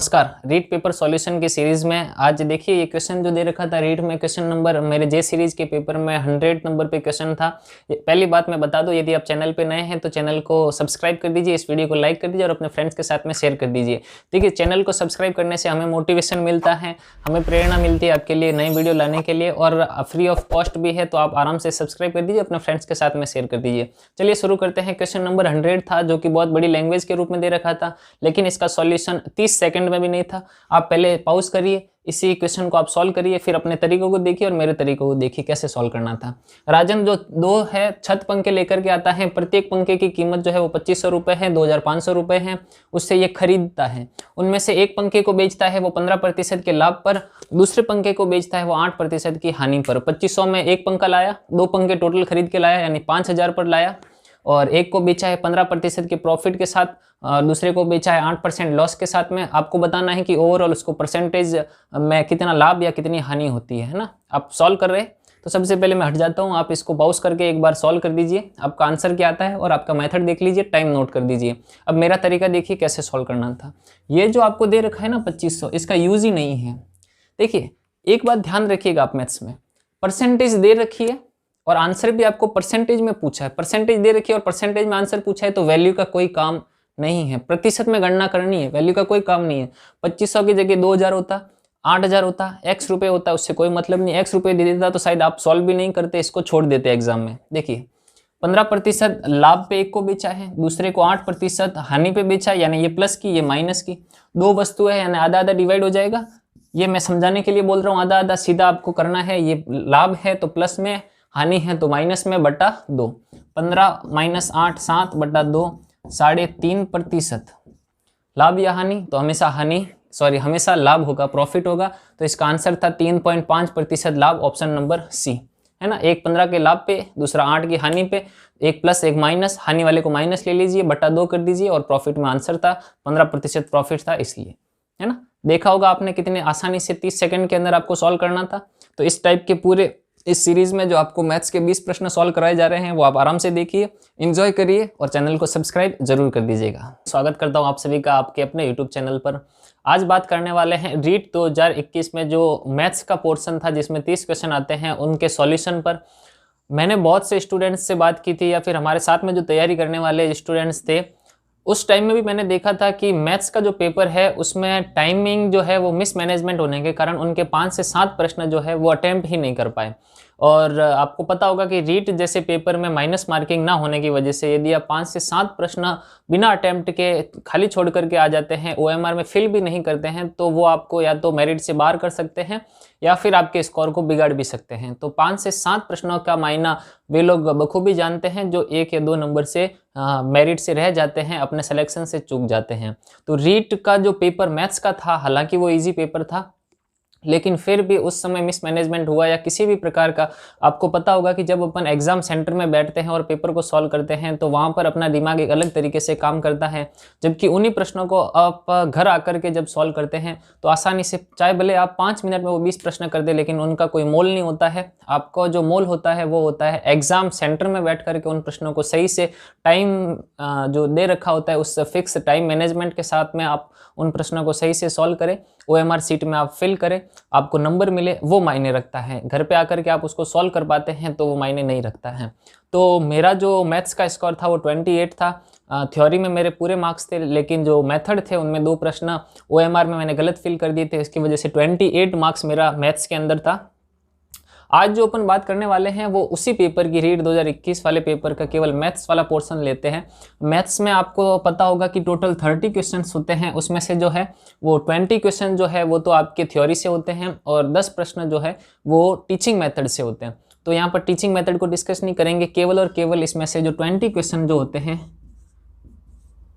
नमस्कार। REET paper solution की series में आज देखिए ये क्वेश्चन जो दे रखा था रीट में, क्वेश्चन नंबर मेरे जे सीरीज के पेपर में 100 नंबर पे क्वेश्चन था। पहली बात मैं बता दूं, यदि आप चैनल पे नए हैं तो चैनल को सब्सक्राइब कर दीजिए, इस वीडियो को लाइक कर दीजिए और अपने फ्रेंड्स के साथ में शेयर कर दीजिए। देखिए चैनल को सब्सक्राइब करने से हमें मोटिवेशन मिलता है, हमें प्रेरणा मिलती है आपके लिए नई वीडियो लाने के लिए, और फ्री ऑफ कॉस्ट भी है, तो आप आराम से सब्सक्राइब कर दीजिए, अपने फ्रेंड्स के साथ में शेयर कर दीजिए। चलिए शुरू करते हैं। क्वेश्चन नंबर 100 था जो कि बहुत बड़ी लैंग्वेज के रूप में दे रखा था, लेकिन इसका सॉल्यूशन 30 सेकंड में भी नहीं था। आप पहले पॉज करिए, इसी क्वेश्चन को आप सॉल्व करिए, फिर अपने तरीकों को देखिए और मेरे तरीकों को देखिए कैसे सॉल्व करना था। राजन जो दो है छत पंखे लेकर के आता है, प्रत्येक पंखे की कीमत जो है वो 2500 रुपये है, 2500 रुपये है, उससे ये खरीदता है। उनमें से एक पंखे को बेचता है वो 15% के लाभ पर, दूसरे पंखे को बेचता है वो 8% की हानि पर। 2500 में एक पंखा लाया, दो पंखे टोटल खरीद के लाया, यानी 5000 पर लाया, और एक को बेचा है 15% के प्रॉफिट के साथ, दूसरे को बेचा है 8% लॉस के साथ में। आपको बताना है कि ओवरऑल उसको परसेंटेज में कितना लाभ या कितनी हानि होती है ना। आप सॉल्व कर रहे हैं तो सबसे पहले मैं हट जाता हूँ, आप इसको पॉज करके एक बार सॉल्व कर दीजिए, आपका आंसर क्या आता है और आपका मेथड देख लीजिए, टाइम नोट कर दीजिए। अब मेरा तरीका देखिए कैसे सॉल्व करना था। ये जो आपको दे रखा है ना 2500, इसका यूज ही नहीं है। देखिए एक बात ध्यान रखिएगा, आप मैथ्स में परसेंटेज दे रखी है और आंसर भी आपको परसेंटेज में पूछा है, परसेंटेज दे रखी है और परसेंटेज में आंसर पूछा है, तो वैल्यू का कोई काम नहीं है। प्रतिशत में गणना करनी है, वैल्यू का कोई काम नहीं है। 2500 की जगह 2000 होता, 8000 होता, x रुपये होता, उससे कोई मतलब नहीं। x रुपये दे देता तो शायद आप सॉल्व भी नहीं करते, इसको छोड़ देते एग्जाम में। देखिए 15% लाभ पे एक को बेचा है, दूसरे को 8% हानि पे बेचा, यानी ये प्लस की ये माइनस की, दो वस्तु है यानी आधा आधा डिवाइड हो जाएगा। ये मैं समझाने के लिए बोल रहा हूँ, आधा आधा सीधा आपको करना है। ये लाभ है तो प्लस में, हानि है तो माइनस में, बटा 2। 15 माइनस 8 7 बटा 2, 3.5%। लाभ या हानि तो हमेशा हमेशा लाभ होगा, प्रॉफिट होगा। तो इसका आंसर था 3.5% लाभ, ऑप्शन नंबर सी है ना। एक 15 के लाभ पे, दूसरा 8 की हानि पे, एक प्लस एक माइनस, हानि वाले को माइनस ले लीजिए, बटा 2 कर दीजिए, और प्रॉफिट में आंसर था 15% प्रॉफिट था, इसलिए है ना। देखा होगा आपने कितने आसानी से 30 सेकंड के अंदर आपको सॉल्व करना था। तो इस टाइप के पूरे इस सीरीज में जो आपको मैथ्स के 20 प्रश्न सॉल्व कराए जा रहे हैं वो आप आराम से देखिए, एंजॉय करिए और चैनल को सब्सक्राइब जरूर कर दीजिएगा। स्वागत करता हूं आप सभी का आपके अपने यूट्यूब चैनल पर। आज बात करने वाले हैं रीट 2021 में जो मैथ्स का पोर्शन था जिसमें 30 क्वेश्चन आते हैं उनके सॉल्यूशन पर। मैंने बहुत से स्टूडेंट्स से बात की थी, या फिर हमारे साथ में जो तैयारी करने वाले स्टूडेंट्स थे, उस टाइम में भी मैंने देखा था कि मैथ्स का जो पेपर है उसमें टाइमिंग जो है वो मिसमैनेजमेंट होने के कारण उनके 5 से 7 प्रश्न जो है वो अटेम्प्ट ही नहीं कर पाए। और आपको पता होगा कि रीट जैसे पेपर में माइनस मार्किंग ना होने की वजह से यदि आप 5 से 7 प्रश्न बिना अटेम्प्ट के खाली छोड़ करके आ जाते हैं, OMR में फिल भी नहीं करते हैं, तो वो आपको या तो मेरिट से बाहर कर सकते हैं या फिर आपके स्कोर को बिगाड़ भी सकते हैं। तो 5 से 7 प्रश्नों का मायना वे लोग बखूबी जानते हैं जो 1 या 2 नंबर से मेरिट से रह जाते हैं, अपने सिलेक्शन से चूक जाते हैं। तो रीट का जो पेपर मैथ्स का था, हालांकि वो इजी पेपर था, लेकिन फिर भी उस समय मिसमैनेजमेंट हुआ या किसी भी प्रकार का, आपको पता होगा कि जब अपन एग्जाम सेंटर में बैठते हैं और पेपर को सॉल्व करते हैं तो वहाँ पर अपना दिमाग एक अलग तरीके से काम करता है, जबकि उन्हीं प्रश्नों को आप घर आकर के जब सॉल्व करते हैं तो आसानी से, चाहे भले आप 5 मिनट में वो 20 प्रश्न कर दे, लेकिन उनका कोई मोल नहीं होता है। आपका जो मोल होता है वो होता है एग्जाम सेंटर में बैठ करके उन प्रश्नों को सही से टाइम जो दे रखा होता है उस फिक्स टाइम मैनेजमेंट के साथ में आप उन प्रश्नों को सही से सॉल्व करें, OMR सीट में आप फिल करें, आपको नंबर मिले, वो मायने रखता है। घर पे आकर के आप उसको सॉल्व कर पाते हैं तो वो मायने नहीं रखता है। तो मेरा जो मैथ्स का स्कोर था वो 28 था। थ्योरी में मेरे पूरे मार्क्स थे, लेकिन जो मेथड थे उनमें 2 प्रश्न OMR में मैंने गलत फिल कर दिए थे, इसकी वजह से 28 मार्क्स मेरा मैथ्स के अंदर था। आज जो अपन बात करने वाले हैं वो उसी पेपर की, रीट 2021 वाले पेपर का केवल मैथ्स वाला पोर्शन लेते हैं। मैथ्स में आपको पता होगा कि टोटल 30 क्वेश्चंस होते हैं, उसमें से जो है वो 20 क्वेश्चन जो है वो तो आपके थ्योरी से होते हैं और 10 प्रश्न जो है वो टीचिंग मेथड से होते हैं। तो यहाँ पर टीचिंग मेथड को डिस्कस नहीं करेंगे, केवल और केवल इसमें से जो 20 क्वेश्चन जो होते हैं,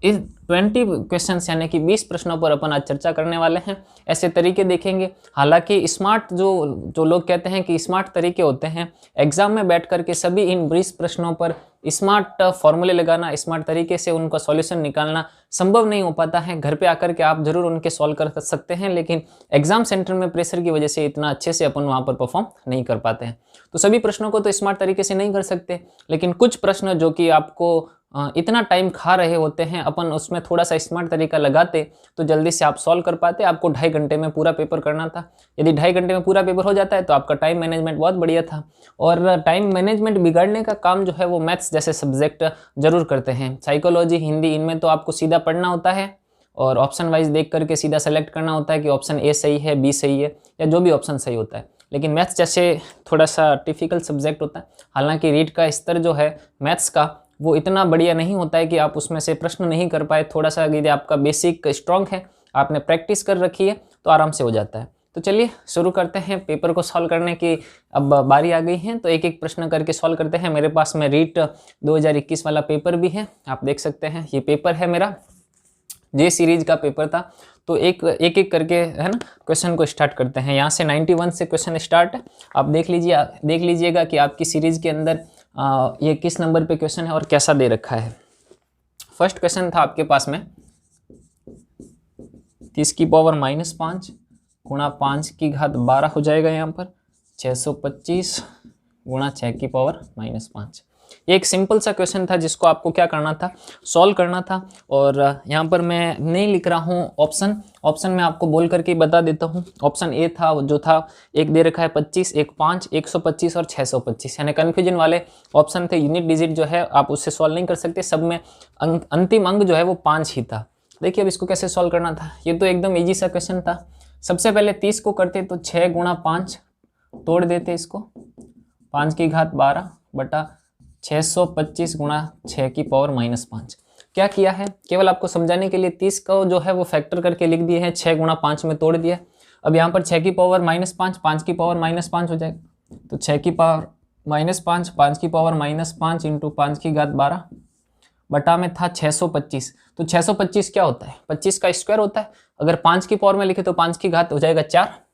इस 20 क्वेश्चंस यानी कि 20 प्रश्नों पर अपन आज चर्चा करने वाले हैं। ऐसे तरीके देखेंगे, हालांकि स्मार्ट जो लोग कहते हैं कि स्मार्ट तरीके होते हैं, एग्जाम में बैठ करके सभी इन 20 प्रश्नों पर स्मार्ट फॉर्मूले लगाना, स्मार्ट तरीके से उनका सॉल्यूशन निकालना संभव नहीं हो पाता है। घर पे आकर के आप जरूर उनके सॉल्व कर सकते हैं, लेकिन एग्जाम सेंटर में प्रेशर की वजह से इतना अच्छे से अपन वहाँ पर परफॉर्म नहीं कर पाते हैं। तो सभी प्रश्नों को तो स्मार्ट तरीके से नहीं कर सकते, लेकिन कुछ प्रश्न जो कि आपको इतना टाइम खा रहे होते हैं, अपन उसमें थोड़ा सा स्मार्ट तरीका लगाते तो जल्दी से आप सॉल्व कर पाते। आपको 2.5 घंटे में पूरा पेपर करना था। यदि 2.5 घंटे में पूरा पेपर हो जाता है तो आपका टाइम मैनेजमेंट बहुत बढ़िया था। और टाइम मैनेजमेंट बिगाड़ने का काम जो है वो मैथ्स जैसे सब्जेक्ट जरूर करते हैं। साइकोलॉजी, हिंदी, इनमें तो आपको सीधा पढ़ना होता है और ऑप्शन वाइज देख करके सीधा सेलेक्ट करना होता है कि ऑप्शन ए सही है, बी सही है, या जो भी ऑप्शन सही होता है। लेकिन मैथ्स जैसे थोड़ा सा डिफिकल्ट सब्जेक्ट होता है। हालांकि रीड का स्तर जो है मैथ्स का वो इतना बढ़िया नहीं होता है कि आप उसमें से प्रश्न नहीं कर पाए। थोड़ा सा यदि आपका बेसिक स्ट्रॉन्ग है, आपने प्रैक्टिस कर रखी है, तो आराम से हो जाता है। तो चलिए शुरू करते हैं पेपर को सॉल्व करने की। अब बारी आ गई है तो एक एक प्रश्न करके सॉल्व करते हैं। मेरे पास में रीट 2021 वाला पेपर भी है, आप देख सकते हैं। ये पेपर है मेरा, जे सीरीज का पेपर था। तो एक एक करके है ना क्वेश्चन को स्टार्ट करते हैं। यहाँ से 91 से क्वेश्चन स्टार्ट है। आप देख लीजिएगा कि आपकी सीरीज के अंदर ये किस नंबर पे क्वेश्चन है और कैसा दे रखा है। फर्स्ट क्वेश्चन था आपके पास में 30 की पावर -5 गुणा 5 की घात 12 हो जाएगा। यहाँ पर 625 गुणा 6 की पावर -5। ये एक सिंपल सा क्वेश्चन था जिसको आपको क्या करना था, सॉल्व करना था। और यहाँ पर मैं नहीं लिख रहा हूँ ऑप्शन मैं आपको बोल करके बता देता हूँ। ऑप्शन ए था जो था, एक दे रखा है 25, एक 5, 125 और 625, यानी कन्फ्यूजन वाले ऑप्शन थे। यूनिट डिजिट जो है आप उससे सॉल्व नहीं कर सकते, सब में अंतिम अंक जो है वो 5 ही था। देखिए अब इसको कैसे सॉल्व करना था। ये तो एकदम ईजी सा क्वेश्चन था। सबसे पहले 30 को करते तो 6 गुणा 5 तोड़ देते इसको, 5 की घात 12 बटा 625 गुणा 6 की पावर -5। क्या किया है, केवल आपको समझाने के लिए 30 को जो है वो फैक्टर करके लिख दिए हैं, 6 गुणा 5 में तोड़ दिया। अब यहाँ पर 6 की पावर -5, 5 की पावर -5 हो जाएगा। तो 6 की पावर -5, 5 की पावर -5 इंटू 5 की घात 12 बटा में था 625। तो 625 क्या होता है, 25 का स्क्वायर होता है। अगर 5 की पावर में लिखे तो 5 की घात हो जाएगा 4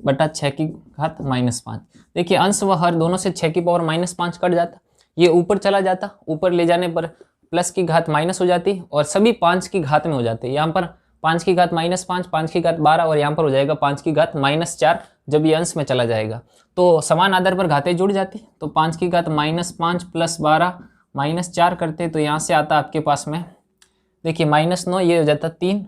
बटा 6 की घात -5। देखिए अंश व हर दोनों से 6 की पावर -5 कट जाता, ये ऊपर चला जाता, ऊपर ले जाने पर प्लस की घात माइनस हो जाती और सभी 5 की घात में हो जाते। यहाँ पर 5 की घात -5, 5 की घात 12 और यहाँ पर हो जाएगा 5 की घात -4 जब ये अंश में चला जाएगा। तो समान आधार पर घातें जुड़ जाती। तो 5 की घात -5 प्लस 12 -4 करते तो यहाँ से आता आपके पास में, देखिए -9, ये हो जाता 3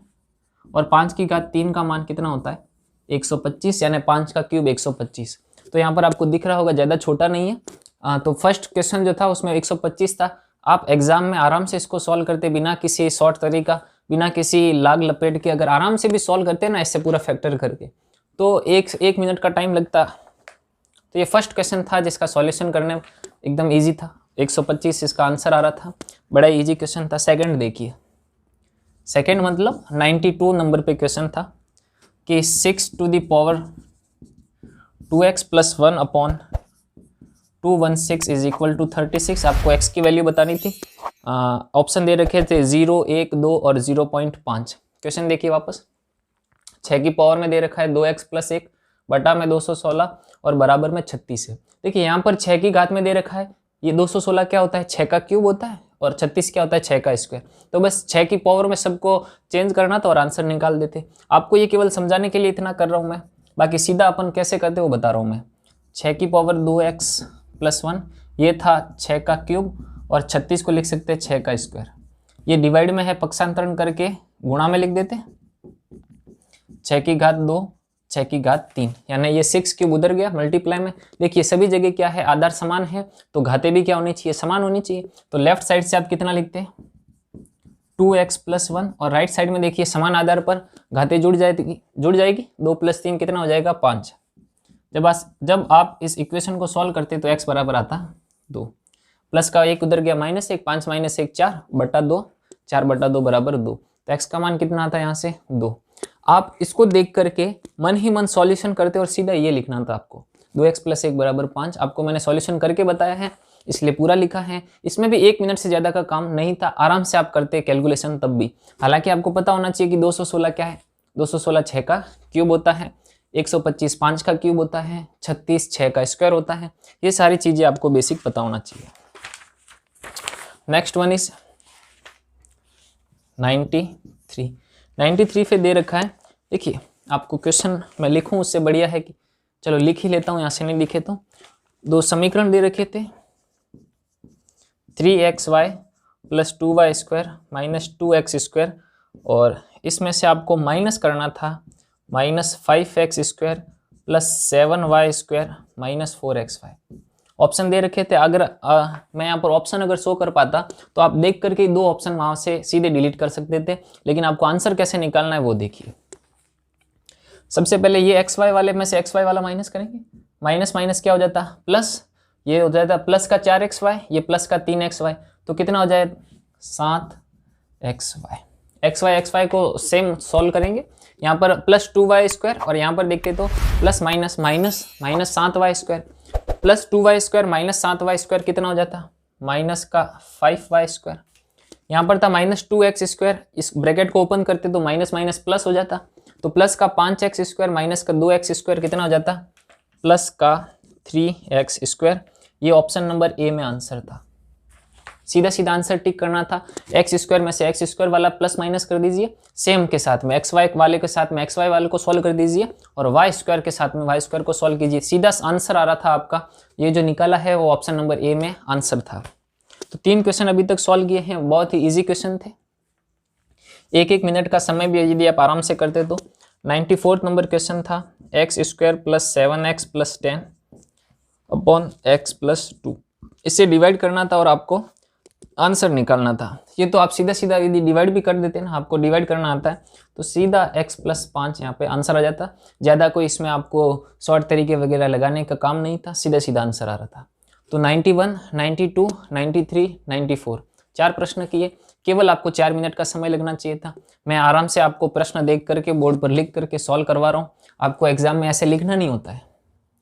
और 5 की घात 3 का मान कितना होता है 125, यानी 5 का क्यूब 125। तो यहाँ पर आपको दिख रहा होगा ज़्यादा छोटा नहीं है। तो फर्स्ट क्वेश्चन जो था उसमें 125 था। आप एग्जाम में आराम से इसको सॉल्व करते, बिना किसी शॉर्ट तरीका, बिना किसी लाग लपेट के अगर आराम से भी सॉल्व करते ना इससे पूरा फैक्टर करके, तो एक मिनट का टाइम लगता। तो ये फर्स्ट क्वेश्चन था जिसका सॉल्यूशन करने एकदम ईजी था। 125 इसका आंसर आ रहा था, बड़ा ईजी क्वेश्चन था। सेकेंड देखिए, सेकेंड मतलब 92 नंबर पे क्वेश्चन था कि 6 to the power 2x + 1 upon 216 is equal to 36। आपको x की वैल्यू बतानी थी। ऑप्शन दे रखे थे 0, 1, 2 और 0.5। क्वेश्चन देखिए वापस, 6 की पावर में दे रखा है 2x + 1 बटा में 216 और बराबर में 36 है। देखिए यहाँ पर 6 की घात में दे रखा है, ये 216 क्या होता है 6 का क्यूब होता है और 36 क्या होता है 6 का स्क्वायर। तो बस 6 की पावर में सबको चेंज करना था और आंसर निकाल देते। आपको ये केवल समझाने के लिए इतना कर रहा हूँ मैं, बाकी सीधा अपन कैसे करते वो बता रहा हूँ मैं। 6 की पावर 2x + 1 ये था 6 का क्यूब और 36 को लिख सकते हैं 6 का स्क्वायर। ये डिवाइड में है, पक्षांतरण करके गुणा में लिख देते। 6 की घात 2, 6 की घात 3, यानी ये 6 क्यूब उधर गया मल्टीप्लाई में। देखिए सभी जगह क्या है, आधार समान है तो घातें भी क्या होनी चाहिए, समान होनी चाहिए। तो लेफ्ट साइड से आप कितना लिखते हैं 2x + 1 और राइट साइड में देखिए समान आधार पर घातें जुड़ जाएगी। 2 + 3 कितना हो जाएगा 5। जब आप इस इक्वेशन को सॉल्व करते तो x बराबर आता 2, प्लस का 1 उधर गया -1, 5 - 1 4 बटा 2, 4 बटा 2 बराबर 2। तो x का मान कितना आता है यहाँ से 2। आप इसको देख करके मन ही मन सॉल्यूशन करते और सीधा ये लिखना था आपको 2x + 1 बराबर 5। आपको मैंने सॉल्यूशन करके बताया है इसलिए पूरा लिखा है। इसमें भी 1 मिनट से ज़्यादा का काम नहीं था, आराम से आप करते कैलकुलेशन तब भी। हालांकि आपको पता होना चाहिए कि 216 क्या है, 216 6 का क्यूब होता है, 125 5 का क्यूब होता है, 36 6 का स्क्वायर होता है। ये सारी चीज़ें आपको बेसिक पता होना चाहिए। नेक्स्ट वन इज 93 पे दे रखा है। देखिए आपको क्वेश्चन मैं लिखूं उससे बढ़िया है कि चलो लिख ही लेता हूं, यहाँ से नहीं लिखे तो। 2 समीकरण दे रखे थे, 3xy plus 2y² minus 2x², और इसमें से आपको माइनस करना था -5x² plus 7y² minus 4xy। Option दे रखे थे, अगर मैं यहाँ पर ऑप्शन अगर शो कर पाता तो आप देख करके दो ऑप्शन वहां से सीधे डिलीट कर सकते थे, लेकिन आपको आंसर कैसे निकालना है वो देखिए। सबसे पहले ये xy वाले में से xy वाला माइनस करेंगे, माइनस माइनस क्या हो जाता प्लस, ये हो जाता प्लस का 4xy, ये प्लस का 3xy, तो कितना हो जाए 7xy। xy को सेम सॉल्व करेंगे, यहाँ पर प्लस 2y² और यहाँ पर देखते तो plus minus minus minus 7y² plus 2y² minus 7y² कितना हो जाता माइनस का 5y²। यहाँ पर था माइनस 2x², इस ब्रैकेट को ओपन करते तो माइनस माइनस प्लस हो जाता, तो प्लस का 5x² माइनस का 2x² कितना हो जाता प्लस का 3x²। ये ऑप्शन नंबर ए में आंसर था। सीधा सीधा आंसर टिक करना था, x² में से x² वाला प्लस माइनस कर दीजिए, सेम के साथ में xy वाले के साथ में xy वाले को सॉल्व कर दीजिए, और y² के साथ में y² को सॉल्व कीजिए। सीधा आंसर आ रहा था आपका, ये जो निकाला है वो ऑप्शन नंबर ए में आंसर था। तो 3 क्वेश्चन अभी तक सॉल्व किए हैं, बहुत ही ईजी क्वेश्चन थे। 1-1 मिनट का समय भी यदि आप आराम से करते तो 94 नंबर क्वेश्चन था, x² plus 7x plus 10 upon x plus 2, इससे डिवाइड करना था और आपको आंसर निकालना था। ये तो आप सीधा सीधा यदि डिवाइड भी कर देते हैं ना, आपको डिवाइड करना आता है तो सीधा x प्लस 5 यहाँ पे आंसर आ जाता। ज़्यादा कोई इसमें आपको शॉर्ट तरीके वगैरह लगाने का काम नहीं था, सीधा सीधा आंसर आ रहा था। तो 91, 92, 93, 94 4 प्रश्न किए, केवल आपको 4 मिनट का समय लगना चाहिए था। मैं आराम से आपको प्रश्न देख करके बोर्ड पर लिख करके सॉल्व करवा रहा हूँ, आपको एग्जाम में ऐसे लिखना नहीं होता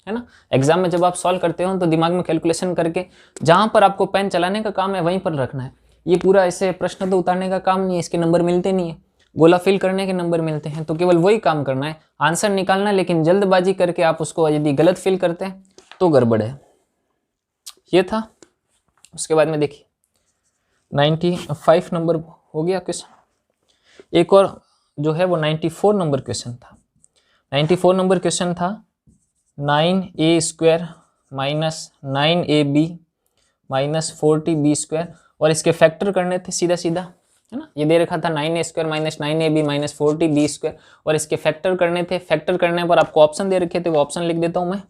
है ना। एग्जाम में जब आप सॉल्व करते हो तो दिमाग में कैलकुलेशन करके जहां पर आपको पेन चलाने का काम है वहीं पर रखना है। ये पूरा ऐसे प्रश्न तो उतारने का काम नहीं है, इसके नंबर मिलते नहीं है, गोला फिल करने के नंबर मिलते हैं, तो केवल वही काम करना है, आंसर निकालना है। लेकिन जल्दबाजी करके आप उसको यदि गलत फिल करते हैं तो गड़बड़ है। ये था। उसके बाद में देखिए 95 नंबर हो गया क्वेश्चन। एक और जो है वो 94 नंबर क्वेश्चन था। 94 नंबर क्वेश्चन था 9a² minus 9ab minus 40b², और इसके फैक्टर करने थे सीधा सीधा, है ना। ये दे रखा था 9a² minus 9ab minus 40b², और इसके फैक्टर करने थे। फैक्टर करने पर आपको ऑप्शन दे रखे थे, वो ऑप्शन लिख देता हूं मैं।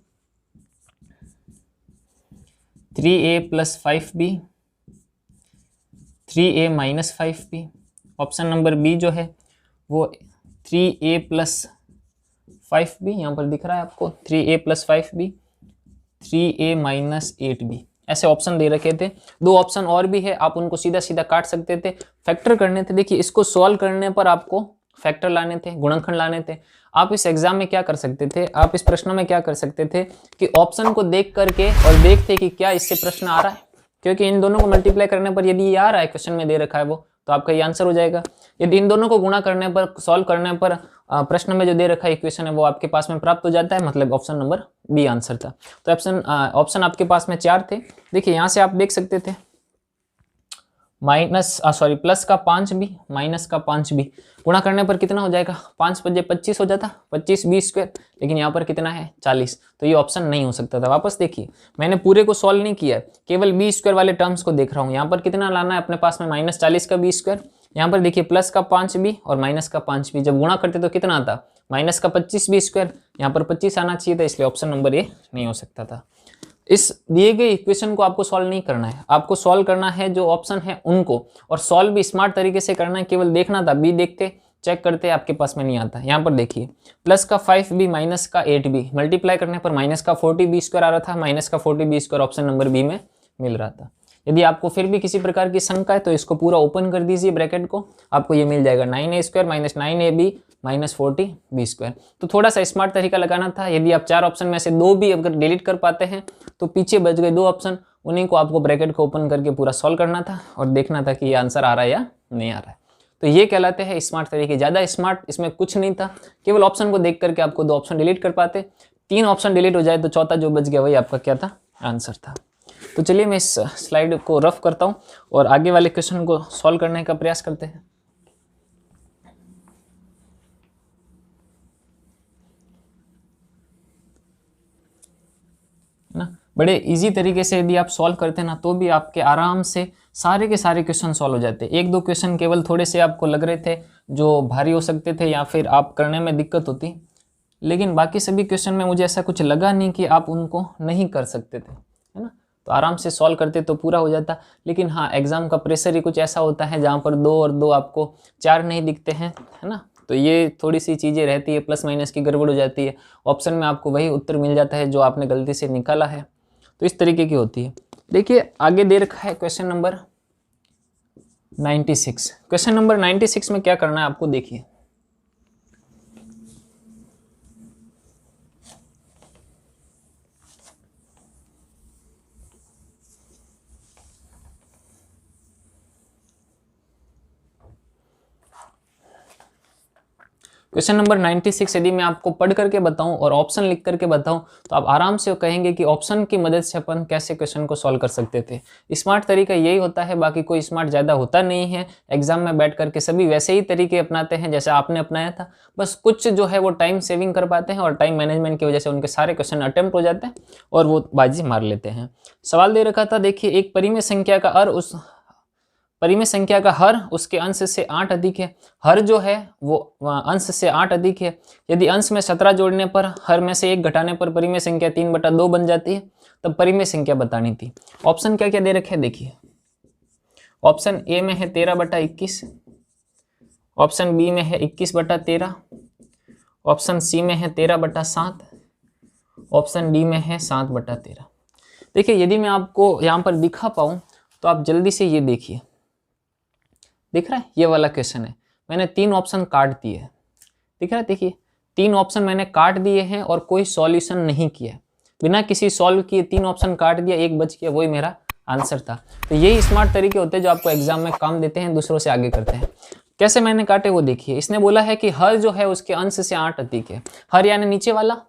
3a plus 5b, 3a minus 5b। Option number B जो है वो 3a प्लस 5b, यहाँ पर दिख रहा है आपको 3a plus 5b, 3a minus 8b, ऐसे ऑप्शन दे रखे थे। 2 ऑप्शन और भी है, आप उनको सीधा सीधा काट सकते थे। फैक्टर करने थे, देखिए इसको सॉल्व करने पर आपको फैक्टर लाने थे, गुणनखंड लाने थे। आप इस एग्जाम में क्या कर सकते थे, आप इस प्रश्न में क्या कर सकते थे कि ऑप्शन को देख करके और देखते कि क्या इससे प्रश्न आ रहा है, क्योंकि इन दोनों को मल्टीप्लाई करने पर यदि ये आ रहा है, क्वेश्चन में दे रखा है वो, तो आपका ये आंसर हो जाएगा। यदि इन दोनों को गुणा करने पर, सॉल्व करने पर प्रश्न में जो दे रखा है इक्वेशन है वो आपके पास में प्राप्त हो जाता है, मतलब ऑप्शन नंबर बी आंसर था। तो ऑप्शन आपके पास में 4 थे। देखिए यहाँ से आप देख सकते थे प्लस का 5b माइनस का 5b, गुणा करने पर कितना हो जाएगा, 5 × 25 हो जाता, 25b², लेकिन यहाँ पर कितना है 40, तो ये ऑप्शन नहीं हो सकता था। वापस देखिए, मैंने पूरे को सॉल्व नहीं किया, केवल b² वाले टर्म्स को देख रहा हूँ। यहाँ पर कितना लाना है अपने पास में, -40 का b²। यहाँ पर देखिए प्लस का 5b और माइनस का 5b, जब गुणा करते तो कितना आता, माइनस का 25b²। यहाँ पर 25 आना चाहिए था, इसलिए ऑप्शन नंबर ए नहीं हो सकता था। इस दिए गए इक्वेशन को आपको सॉल्व नहीं करना है, आपको सॉल्व करना है जो ऑप्शन है उनको, और सॉल्व भी स्मार्ट तरीके से करना है। केवल देखना था, बी देखते चेक करते आपके पास में नहीं आता। यहाँ पर देखिए प्लस का 5b माइनस का 8b, मल्टीप्लाई करने पर माइनस का 40b² आ रहा था, माइनस का 40b² ऑप्शन नंबर बी में मिल रहा था। यदि आपको फिर भी किसी प्रकार की शंका है तो इसको पूरा ओपन कर दीजिए ब्रैकेट को, आपको ये मिल जाएगा 9a² minus 9ab minus 40b²। तो थोड़ा सा स्मार्ट तरीका लगाना था। यदि आप 4 ऑप्शन में से 2 भी अगर डिलीट कर पाते हैं तो पीछे बच गए 2 ऑप्शन, उन्हीं को आपको ब्रैकेट को ओपन करके पूरा सॉल्व करना था और देखना था कि ये आंसर आ रहा है या नहीं आ रहा है। तो ये कहलाते हैं स्मार्ट तरीके। ज़्यादा स्मार्ट इसमें कुछ नहीं था, केवल ऑप्शन को देख करके आपको 2 ऑप्शन डिलीट कर पाते। 3 ऑप्शन डिलीट हो जाए तो चौथा जो बच गया वही आपका क्या था, आंसर था। तो चलिए मैं इस स्लाइड को रफ करता हूँ और आगे वाले क्वेश्चन को सॉल्व करने का प्रयास करते हैं ना। बड़े इजी तरीके से यदि आप सॉल्व करते हैं ना तो भी आपके आराम से सारे के सारे क्वेश्चन सॉल्व हो जाते हैं। एक दो क्वेश्चन केवल थोड़े से आपको लग रहे थे जो भारी हो सकते थे या फिर आप करने में दिक्कत होती, लेकिन बाकी सभी क्वेश्चन में मुझे ऐसा कुछ लगा नहीं कि आप उनको नहीं कर सकते थे, है ना। तो आराम से सॉल्व करते तो पूरा हो जाता। लेकिन हाँ, एग्ज़ाम का प्रेशर ही कुछ ऐसा होता है जहाँ पर 2 और 2 आपको 4 नहीं दिखते हैं, है ना। तो ये थोड़ी सी चीज़ें रहती है, प्लस माइनस की गड़बड़ हो जाती है। ऑप्शन में आपको वही उत्तर मिल जाता है जो आपने गलती से निकाला है। तो इस तरीके की होती है। देखिए आगे दे रखा है क्वेश्चन नंबर 96। क्वेश्चन नंबर 96 में क्या करना है आपको, देखिए। क्वेश्चन नंबर 96 यदि मैं आपको पढ़ करके बताऊं और ऑप्शन लिख करके बताऊं तो आप आराम से कहेंगे कि ऑप्शन की मदद से अपन कैसे क्वेश्चन को सॉल्व कर सकते थे। स्मार्ट तरीका यही होता है, बाकी कोई स्मार्ट ज़्यादा होता नहीं है। एग्जाम में बैठ करके सभी वैसे ही तरीके अपनाते हैं जैसे आपने अपनाया था, बस कुछ जो है वो टाइम सेविंग कर पाते हैं और टाइम मैनेजमेंट की वजह से उनके सारे क्वेश्चन अटेम्प्ट हो जाते हैं और वो बाजी मार लेते हैं। सवाल दे रखा था, देखिए, एक परिमेय संख्या का उस परिमेय संख्या का हर उसके अंश से 8 अधिक है। हर जो है वो अंश से 8 अधिक है। यदि अंश में 17 जोड़ने पर हर में से 1 घटाने पर परिमेय संख्या 3/2 बन जाती है, तब परिमेय संख्या बतानी थी। ऑप्शन क्या क्या दे रखे हैं, देखिए। ऑप्शन ए में है 13/21, ऑप्शन बी में है 21/13, ऑप्शन सी में है 13/7, ऑप्शन डी में है 7/13। देखिए यदि मैं आपको यहाँ पर दिखा पाऊँ तो आप जल्दी से ये देखिए, दिख रहा है, ये वाला क्वेश्चन है। मैंने 3 ऑप्शन काट दिए हैं, दिख रहा है, देखिए 3 ऑप्शन मैंने काट दिए हैं और कोई सॉल्यूशन नहीं किया, बिना किसी सॉल्व किए 3 ऑप्शन काट दिया, 1 बच गया, वही मेरा आंसर था। तो यही स्मार्ट तरीके होते हैं जो आपको एग्जाम में काम देते हैं, दूसरों से आगे करते हैं। कैसे मैंने काटे वो देखिए। इसने बोला है कि हर जो है उसके अंश से 8 अधिक है। हर यानी नीचे वाला,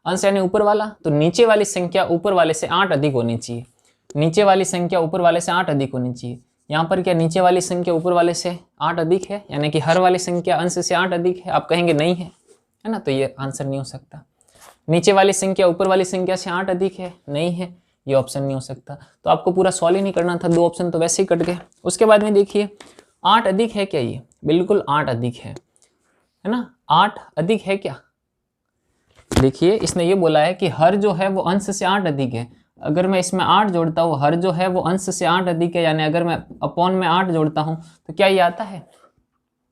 अंश यानी ऊपर वाला, तो नीचे वाली संख्या ऊपर वाले से 8 अधिक होनी चाहिए। नीचे वाली संख्या ऊपर वाले से 8 अधिक होनी चाहिए। यहाँ पर क्या नीचे वाली संख्या ऊपर वाले से 8 अधिक है, यानी कि हर वाली संख्या अंश से 8 अधिक है। आप कहेंगे नहीं है, है ना, तो ये आंसर नहीं हो सकता। नीचे वाली संख्या ऊपर वाली संख्या से 8 अधिक है, नहीं है, ये ऑप्शन नहीं हो सकता। तो आपको पूरा सॉल्व ही नहीं करना था, 2 ऑप्शन तो वैसे ही कट गए। उसके बाद में देखिए 8 अधिक है क्या, ये बिल्कुल 8 अधिक है ना। 8 अधिक है क्या, देखिए इसने ये बोला है कि हर जो है वो अंश से 8 अधिक है। अगर मैं इसमें 8 जोड़ता हूँ, हर जो है वो अंश से 8 अधिक है, यानी अगर मैं अपॉन में 8 जोड़ता हूँ तो क्या ये आता है,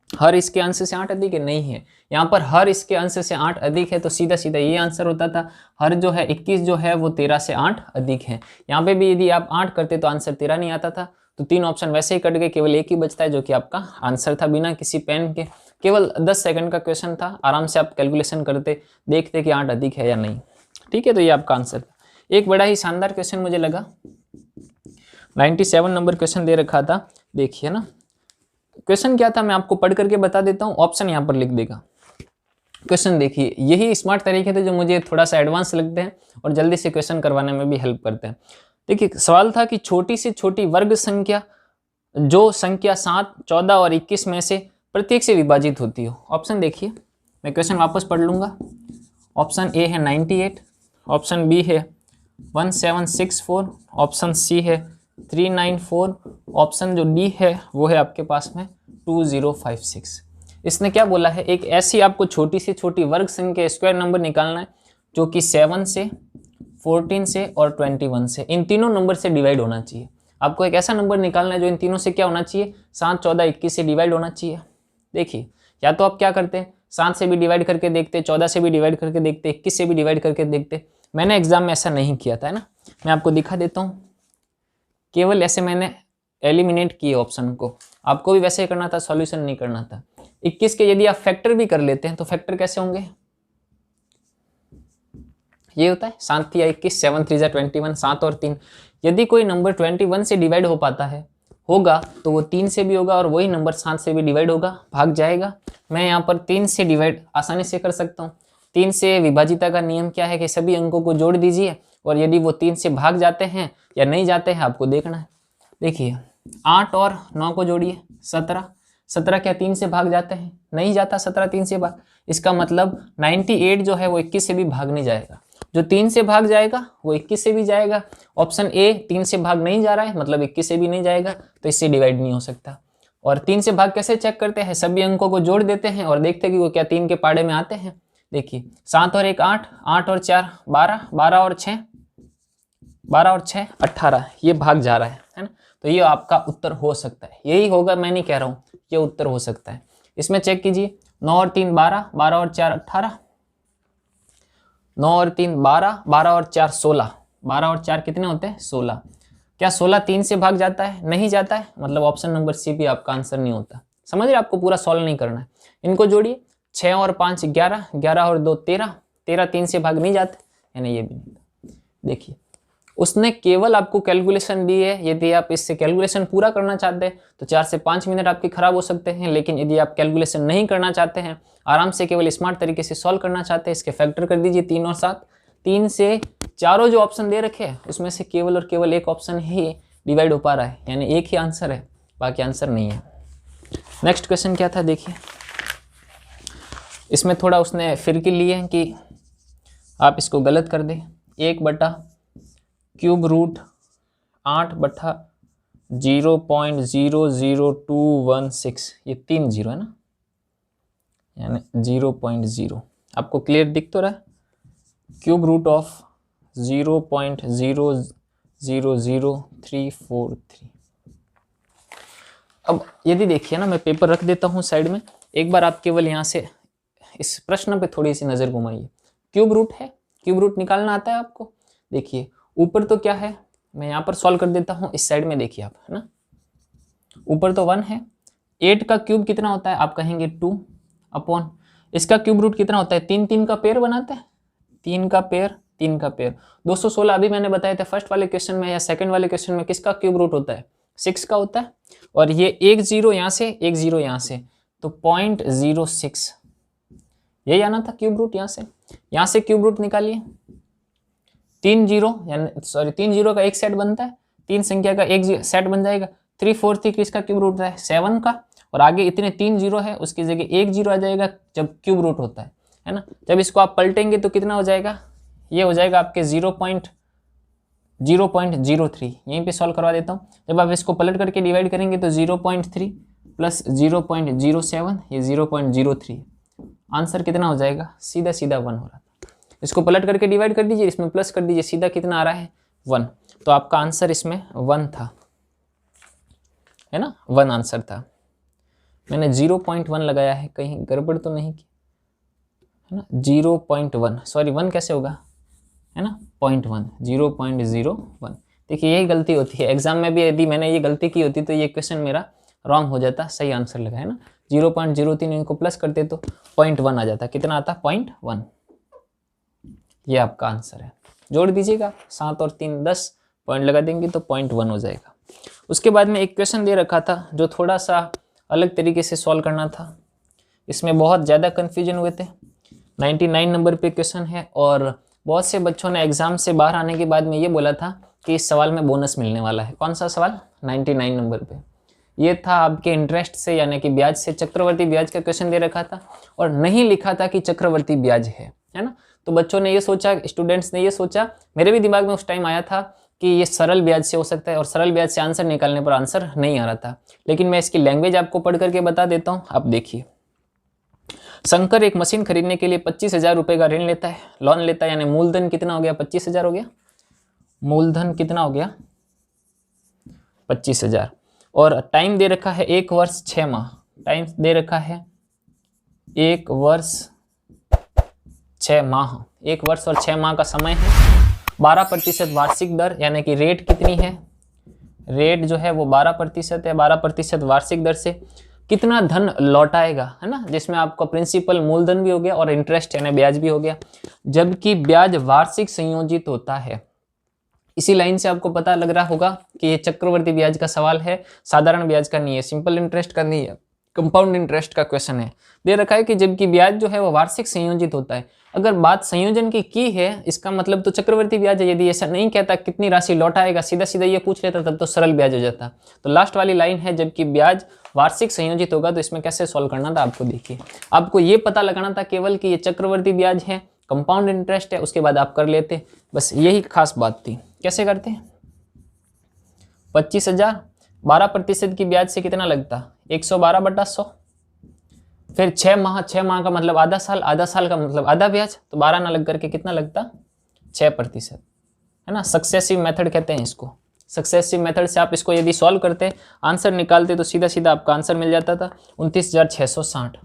हर इसके अंश से 8 अधिक है, नहीं है। यहाँ पर हर इसके अंश से 8 अधिक है, तो सीधा सीधा ये आंसर होता था। हर जो है 21 जो है वो 13 से 8 अधिक है। यहाँ पे भी यदि आप 8 करते तो आंसर 13 नहीं आता था। तो 3 ऑप्शन वैसे ही कट गए, केवल एक ही बचता है जो कि आपका आंसर था, बिना किसी पेन के। केवल 10 सेकंड का क्वेश्चन था, आराम से आप कैलकुलेशन करते, देखते कि 8 अधिक है या नहीं। ठीक है, तो ये आपका आंसर था। एक बड़ा ही शानदार क्वेश्चन मुझे लगा, 97 नंबर क्वेश्चन दे रखा था, देखिए ना। क्वेश्चन क्या था मैं आपको पढ़ करके बता देता हूँ, ऑप्शन यहाँ पर लिख देगा। क्वेश्चन देखिए, यही स्मार्ट तरीके थे जो मुझे थोड़ा सा एडवांस लगते हैं और जल्दी से क्वेश्चन करवाने में भी हेल्प करते हैं। देखिए सवाल था कि छोटी से छोटी वर्ग संख्या जो संख्या 7, 14 और 21 में से प्रत्येक से विभाजित होती हो। ऑप्शन देखिए, मैं क्वेश्चन वापस पढ़ लूंगा। ऑप्शन ए है 98, ऑप्शन बी है 1764, ऑप्शन सी है 394, ऑप्शन जो डी है वो है आपके पास में 2056। इसने क्या बोला है, एक ऐसी आपको छोटी से छोटी वर्ग संख्या स्क्वायर नंबर निकालना है जो कि 7 से, 14 से और 21 से, इन तीनों नंबर से डिवाइड होना चाहिए। आपको एक ऐसा नंबर निकालना है जो इन तीनों से क्या होना चाहिए, 7, 14, 21 से डिवाइड होना चाहिए। देखिए या तो आप क्या करते हैं, 7 से भी डिवाइड करके देखते, 14 से भी डिवाइड करके देखते, 21 से भी डिवाइड करके देखते। मैंने एग्जाम में ऐसा नहीं किया था, है ना। मैं आपको दिखा देता हूँ, केवल ऐसे मैंने एलिमिनेट किए ऑप्शन को। आपको भी वैसे ही करना था, सॉल्यूशन नहीं करना था। 21 के यदि आप फैक्टर भी कर लेते हैं तो फैक्टर कैसे होंगे, ये होता है 7 या 21, 7 3 21, 7 और 3। यदि कोई नंबर 21 से डिवाइड हो पाता है, होगा तो वो 3 से भी होगा और वही नंबर 7 से भी डिवाइड होगा, भाग जाएगा। मैं यहाँ पर 3 से डिवाइड आसानी से कर सकता हूँ। 3 से विभाजिता का नियम क्या है कि सभी अंकों को जोड़ दीजिए और यदि वो 3 से भाग जाते हैं या नहीं जाते हैं आपको देखना है। देखिए 8 और 9 को जोड़िए, 17। 17 क्या 3 से भाग जाते हैं, नहीं जाता 17 3 से भाग। इसका मतलब 98 जो है वो 21 से भी भाग नहीं जाएगा। जो 3 से भाग जाएगा वो 21 से भी जाएगा। ऑप्शन ए 3 से भाग नहीं जा रहा है, मतलब 21 से भी नहीं जाएगा, तो इससे डिवाइड नहीं हो सकता। और 3 से भाग कैसे चेक करते हैं, सभी अंकों को जोड़ देते हैं और देखते हैं कि वो क्या 3 के पाड़े में आते हैं। देखिए 7 और 1 8, 8 और 4 12, 12 और 6 18, ये भाग जा रहा है ना। तो ये आपका उत्तर हो सकता है, यही होगा, मैं नहीं कह रहा हूँ, ये उत्तर हो सकता है। इसमें चेक कीजिए, 9 और 3 12, 12 और 4 18, 9 और 3 12, 12 और 4 16, 12 और 4 कितने होते हैं 16। क्या 16 3 से भाग जाता है, नहीं जाता है, मतलब ऑप्शन नंबर सी भी आपका आंसर नहीं होता। समझ रहे, आपको पूरा सॉल्व नहीं करना है। इनको जोड़िए, 6 और 5 11, 11 और 2 13, 13 3 से भाग नहीं जाते, यानी ये भी नहीं। देखिए उसने केवल आपको कैलकुलेशन दी है, यदि आप इससे कैलकुलेशन पूरा करना चाहते हैं तो 4 से 5 मिनट आपके खराब हो सकते हैं, लेकिन यदि आप कैलकुलेशन नहीं करना चाहते हैं, आराम से केवल स्मार्ट तरीके से सॉल्व करना चाहते हैं, इसके फैक्टर कर दीजिए 3 और 7। 3 से चारों जो ऑप्शन दे रखे हैं उसमें से केवल और केवल एक ऑप्शन ही डिवाइड हो पा रहा है, यानी एक ही आंसर है, बाकी आंसर नहीं है। नेक्स्ट क्वेश्चन क्या था देखिए, इसमें थोड़ा उसने फिरकी ली है कि आप इसको गलत कर दें। 1/√8/0.00216, ये 3 जीरो है ना, यानी 0.0 आपको क्लियर दिख तो रहा है। Cube root of 0.000343। अब यदि देखिए ना, मैं पेपर रख देता हूँ साइड में, एक बार आप केवल यहाँ से इस प्रश्न पे थोड़ी सी नज़र घुमाइए। क्यूब रूट है, क्यूब रूट निकालना आता है आपको। देखिए ऊपर तो क्या है, मैं यहाँ पर सॉल्व कर देता हूँ, इस साइड में देखिए आप, है ना, ऊपर तो 1 है। 8 का क्यूब कितना होता है, आप कहेंगे 2 अपॉन, इसका क्यूब रूट कितना होता है, 3 3 का पेयर बनाता है, 3 का पेयर 3 का पेयर 216। अभी मैंने बताया था फर्स्ट वाले क्वेश्चन में या सेकंड वाले क्वेश्चन में, किसका क्यूब रूट होता है, 6 का होता है। और ये एक 0 यहाँ से, एक 0 यहाँ से, तो 0.06 यही आना था क्यूब रूट। यहाँ से क्यूब रूट निकालिए, 3 0 यानी सॉरी 3 0 का एक सेट बनता है, 3 संख्या का एक सेट बन जाएगा। 3 4 3 किसका क्यूब रूट है, 7 का, और आगे इतने 3 0 है, उसकी जगह एक 0 आ जाएगा जब क्यूब रूट होता है ना। जब इसको आप पलटेंगे तो कितना हो जाएगा, ये हो जाएगा आपके 0.03। यहीं पे सॉल्व करवा देता हूँ। जब आप इसको पलट करके डिवाइड करेंगे तो 0.3 प्लस 0.07, ये 0.03, आंसर कितना हो जाएगा, सीधा सीधा 1 हो रहा था। इसको पलट करके डिवाइड कर दीजिए, इसमें प्लस कर दीजिए, सीधा कितना आ रहा है 1। तो आपका आंसर इसमें 1 था, है ना, 1 आंसर था। मैंने 0.1 लगाया है, कहीं गड़बड़ तो नहीं की, है ना। 0.1 सॉरी 1 कैसे होगा, है ना, 0.1 0.01। देखिए यही गलती होती है एग्जाम में भी, यदि मैंने ये गलती की होती तो ये क्वेश्चन मेरा रॉन्ग हो जाता, सही आंसर लगा, है ना। 0.03 इनको प्लस करते तो 0.1 आ जाता, कितना आता 0.1। ये आपका आंसर है, जोड़ दीजिएगा 7 और 3 10, पॉइंट लगा देंगे तो 0.1 हो जाएगा। उसके बाद में एक क्वेश्चन दे रखा था जो थोड़ा सा अलग तरीके से सॉल्व करना था, इसमें बहुत ज़्यादा कन्फ्यूजन हुए थे। 99 नंबर पे क्वेश्चन है और बहुत से बच्चों ने एग्जाम से बाहर आने के बाद में ये बोला था कि इस सवाल में बोनस मिलने वाला है। कौन सा सवाल, 99 नंबर पे, ये था आपके इंटरेस्ट से यानी कि ब्याज से, चक्रवर्ती ब्याज का क्वेश्चन दे रखा था और नहीं लिखा था कि चक्रवर्ती ब्याज है ना। तो बच्चों ने ये सोचा, स्टूडेंट्स ने ये सोचा, मेरे भी दिमाग में उस टाइम आया था कि ये सरल ब्याज से हो सकता है, और सरल ब्याज से आंसर निकालने पर आंसर नहीं आ रहा था। लेकिन मैं इसकी लैंग्वेज आपको पढ़ करके बता देता हूँ, आप देखिए। शंकर एक मशीन खरीदने के लिए 25,000 रुपये का ऋण लेता है, लोन लेता है, यानी मूलधन कितना हो गया, 25,000 हो गया। मूलधन कितना हो गया, 25,000। और टाइम दे रखा है 1 वर्ष 6 माह, टाइम दे रखा है 1 वर्ष 6 माह, 1 वर्ष और 6 माह का समय है। 12% वार्षिक दर, यानी कि रेट कितनी है, रेट जो है वो 12% है। 12% वार्षिक दर से कितना धन लौटाएगा, है ना, जिसमें आपका प्रिंसिपल मूलधन भी हो गया और इंटरेस्ट यानी ब्याज भी हो गया, जबकि ब्याज वार्षिक संयोजित होता है। इसी लाइन से आपको पता लग रहा होगा कि ये चक्रवर्ती ब्याज का सवाल है, साधारण ब्याज का नहीं है, सिंपल इंटरेस्ट का नहीं है, कंपाउंड इंटरेस्ट का क्वेश्चन है। दे रखा है कि जबकि ब्याज जो है वो वार्षिक संयोजित होता है। अगर बात संयोजन की है, इसका मतलब तो चक्रवर्ती ब्याज है। यदि ऐसा नहीं कहता कितनी राशि लौटाएगा, सीधा सीधा ये पूछ लेता, तब तो सरल ब्याज हो जाता। तो लास्ट वाली लाइन है जबकि ब्याज वार्षिक संयोजित होगा, तो इसमें कैसे सॉल्व करना था आपको। देखिए आपको ये पता लगाना था केवल कि ये चक्रवर्ती ब्याज है कंपाउंड इंटरेस्ट है, उसके बाद आप कर लेते। बस यही खास बात थी। कैसे करते हैं? 25,000, 12% की ब्याज से कितना लगता? 112/100। फिर 6 माह, 6 माह का मतलब आधा साल, आधा साल का मतलब आधा ब्याज, तो 12 ना लग करके कितना लगता? 6%, है ना। सक्सेसिव मेथड कहते हैं इसको। सक्सेसिव मेथड से आप इसको यदि सॉल्व करते, आंसर निकालते, तो सीधा सीधा आपका आंसर मिल जाता था 29,660।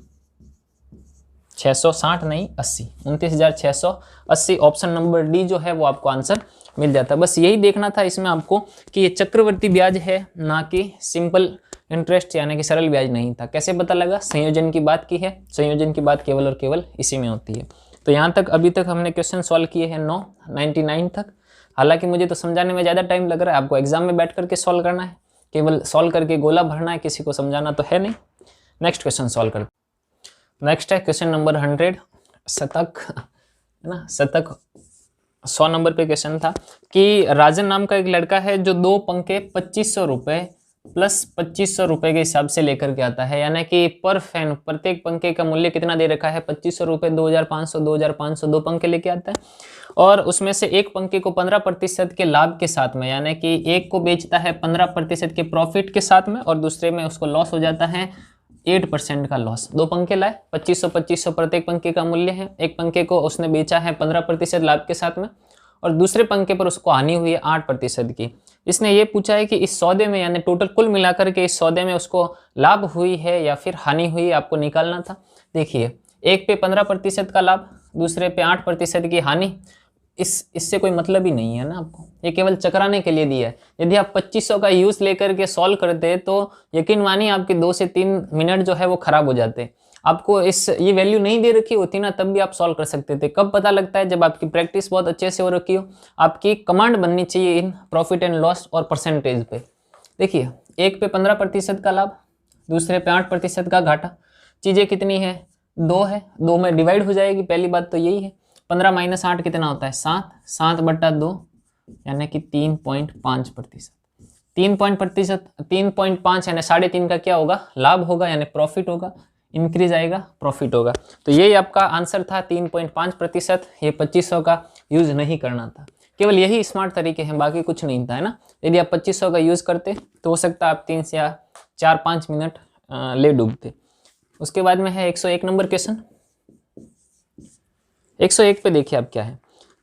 660 नहीं, 80, 29,680। ऑप्शन नंबर डी जो है वो आपको आंसर मिल जाता। बस यही देखना था इसमें आपको कि ये चक्रवर्ती ब्याज है, ना कि सिंपल इंटरेस्ट यानी कि सरल ब्याज नहीं था। कैसे पता लगा? संयोजन की बात की है, संयोजन की बात केवल और केवल इसी में होती है। तो यहाँ तक अभी तक हमने क्वेश्चन सॉल्व किए हैं 99 तक। हालांकि मुझे तो समझाने में ज़्यादा टाइम लग रहा है, आपको एग्जाम में बैठ करके सॉल्व करना है, केवल सॉल्व करके गोला भरना है, किसी को समझाना तो है नहीं। नेक्स्ट क्वेश्चन सॉल्व करते। नेक्स्ट है क्वेश्चन नंबर 100, शतक, है ना। शतक 100 नंबर पे क्वेश्चन था कि राजन नाम का एक लड़का है जो 2 पंखे 2500 रुपये प्लस 2500 रुपये के हिसाब से लेकर के आता है, यानी कि पर फैन प्रत्येक पंखे का मूल्य कितना दे रखा है? 2500 रुपये, 2500, 2500, 2 पंखे लेके आता है। और उसमें से एक पंखे को 15% के लाभ के साथ में, यानी कि एक को बेचता है 15% के प्रॉफिट के साथ में, और दूसरे में उसको लॉस हो जाता है 8% का लॉस। 2 पंखे लाए, 2500 प्रत्येक पंखे का मूल्य है। एक पंखे को उसने बेचा है 15% लाभ के साथ में, और दूसरे पंखे पर उसको हानि हुई है 8% की। इसने ये पूछा है कि इस सौदे में, यानी टोटल कुल मिलाकर के इस सौदे में उसको लाभ हुई है या फिर हानि हुई है, आपको निकालना था। देखिए, एक पे 15% का लाभ, दूसरे पे 8% की हानि। इससे कोई मतलब ही नहीं है ना आपको, ये केवल चकराने के लिए दिया है। यदि आप 2500 का यूज लेकर के सॉल्व करते तो यकीन मानिए आपके 2 से 3 मिनट जो है वो खराब हो जाते। आपको ये वैल्यू नहीं दे रखी होती ना, तब भी आप सॉल्व कर सकते थे। कब पता लगता है? जब आपकी प्रैक्टिस बहुत अच्छे से हो रखी हो। आपकी कमांड बननी चाहिए इन प्रॉफिट एंड लॉस और परसेंटेज पे। देखिए, एक पे 15% का लाभ, दूसरे पे 8% का घाटा। चीज़ें कितनी है? 2 है, 2 में डिवाइड हो जाएगी। पहली बात तो यही है। 15 - 8 कितना होता है? 7, 7/2 यानी कि 3.5%। 3.5 यानी 3.5 का क्या होगा? लाभ होगा, यानी प्रॉफिट होगा, इंक्रीज आएगा, प्रॉफिट होगा। तो यही आपका आंसर था 3.5%। ये 2500 का यूज नहीं करना था। केवल यही स्मार्ट तरीके हैं, बाकी कुछ नहीं था, है ना। यदि आप 2500 का यूज करते तो हो सकता है आप 3 से 4-5 मिनट ले डूबते। उसके बाद में है 101 नंबर क्वेश्चन। 101 पे देखिए आप क्या है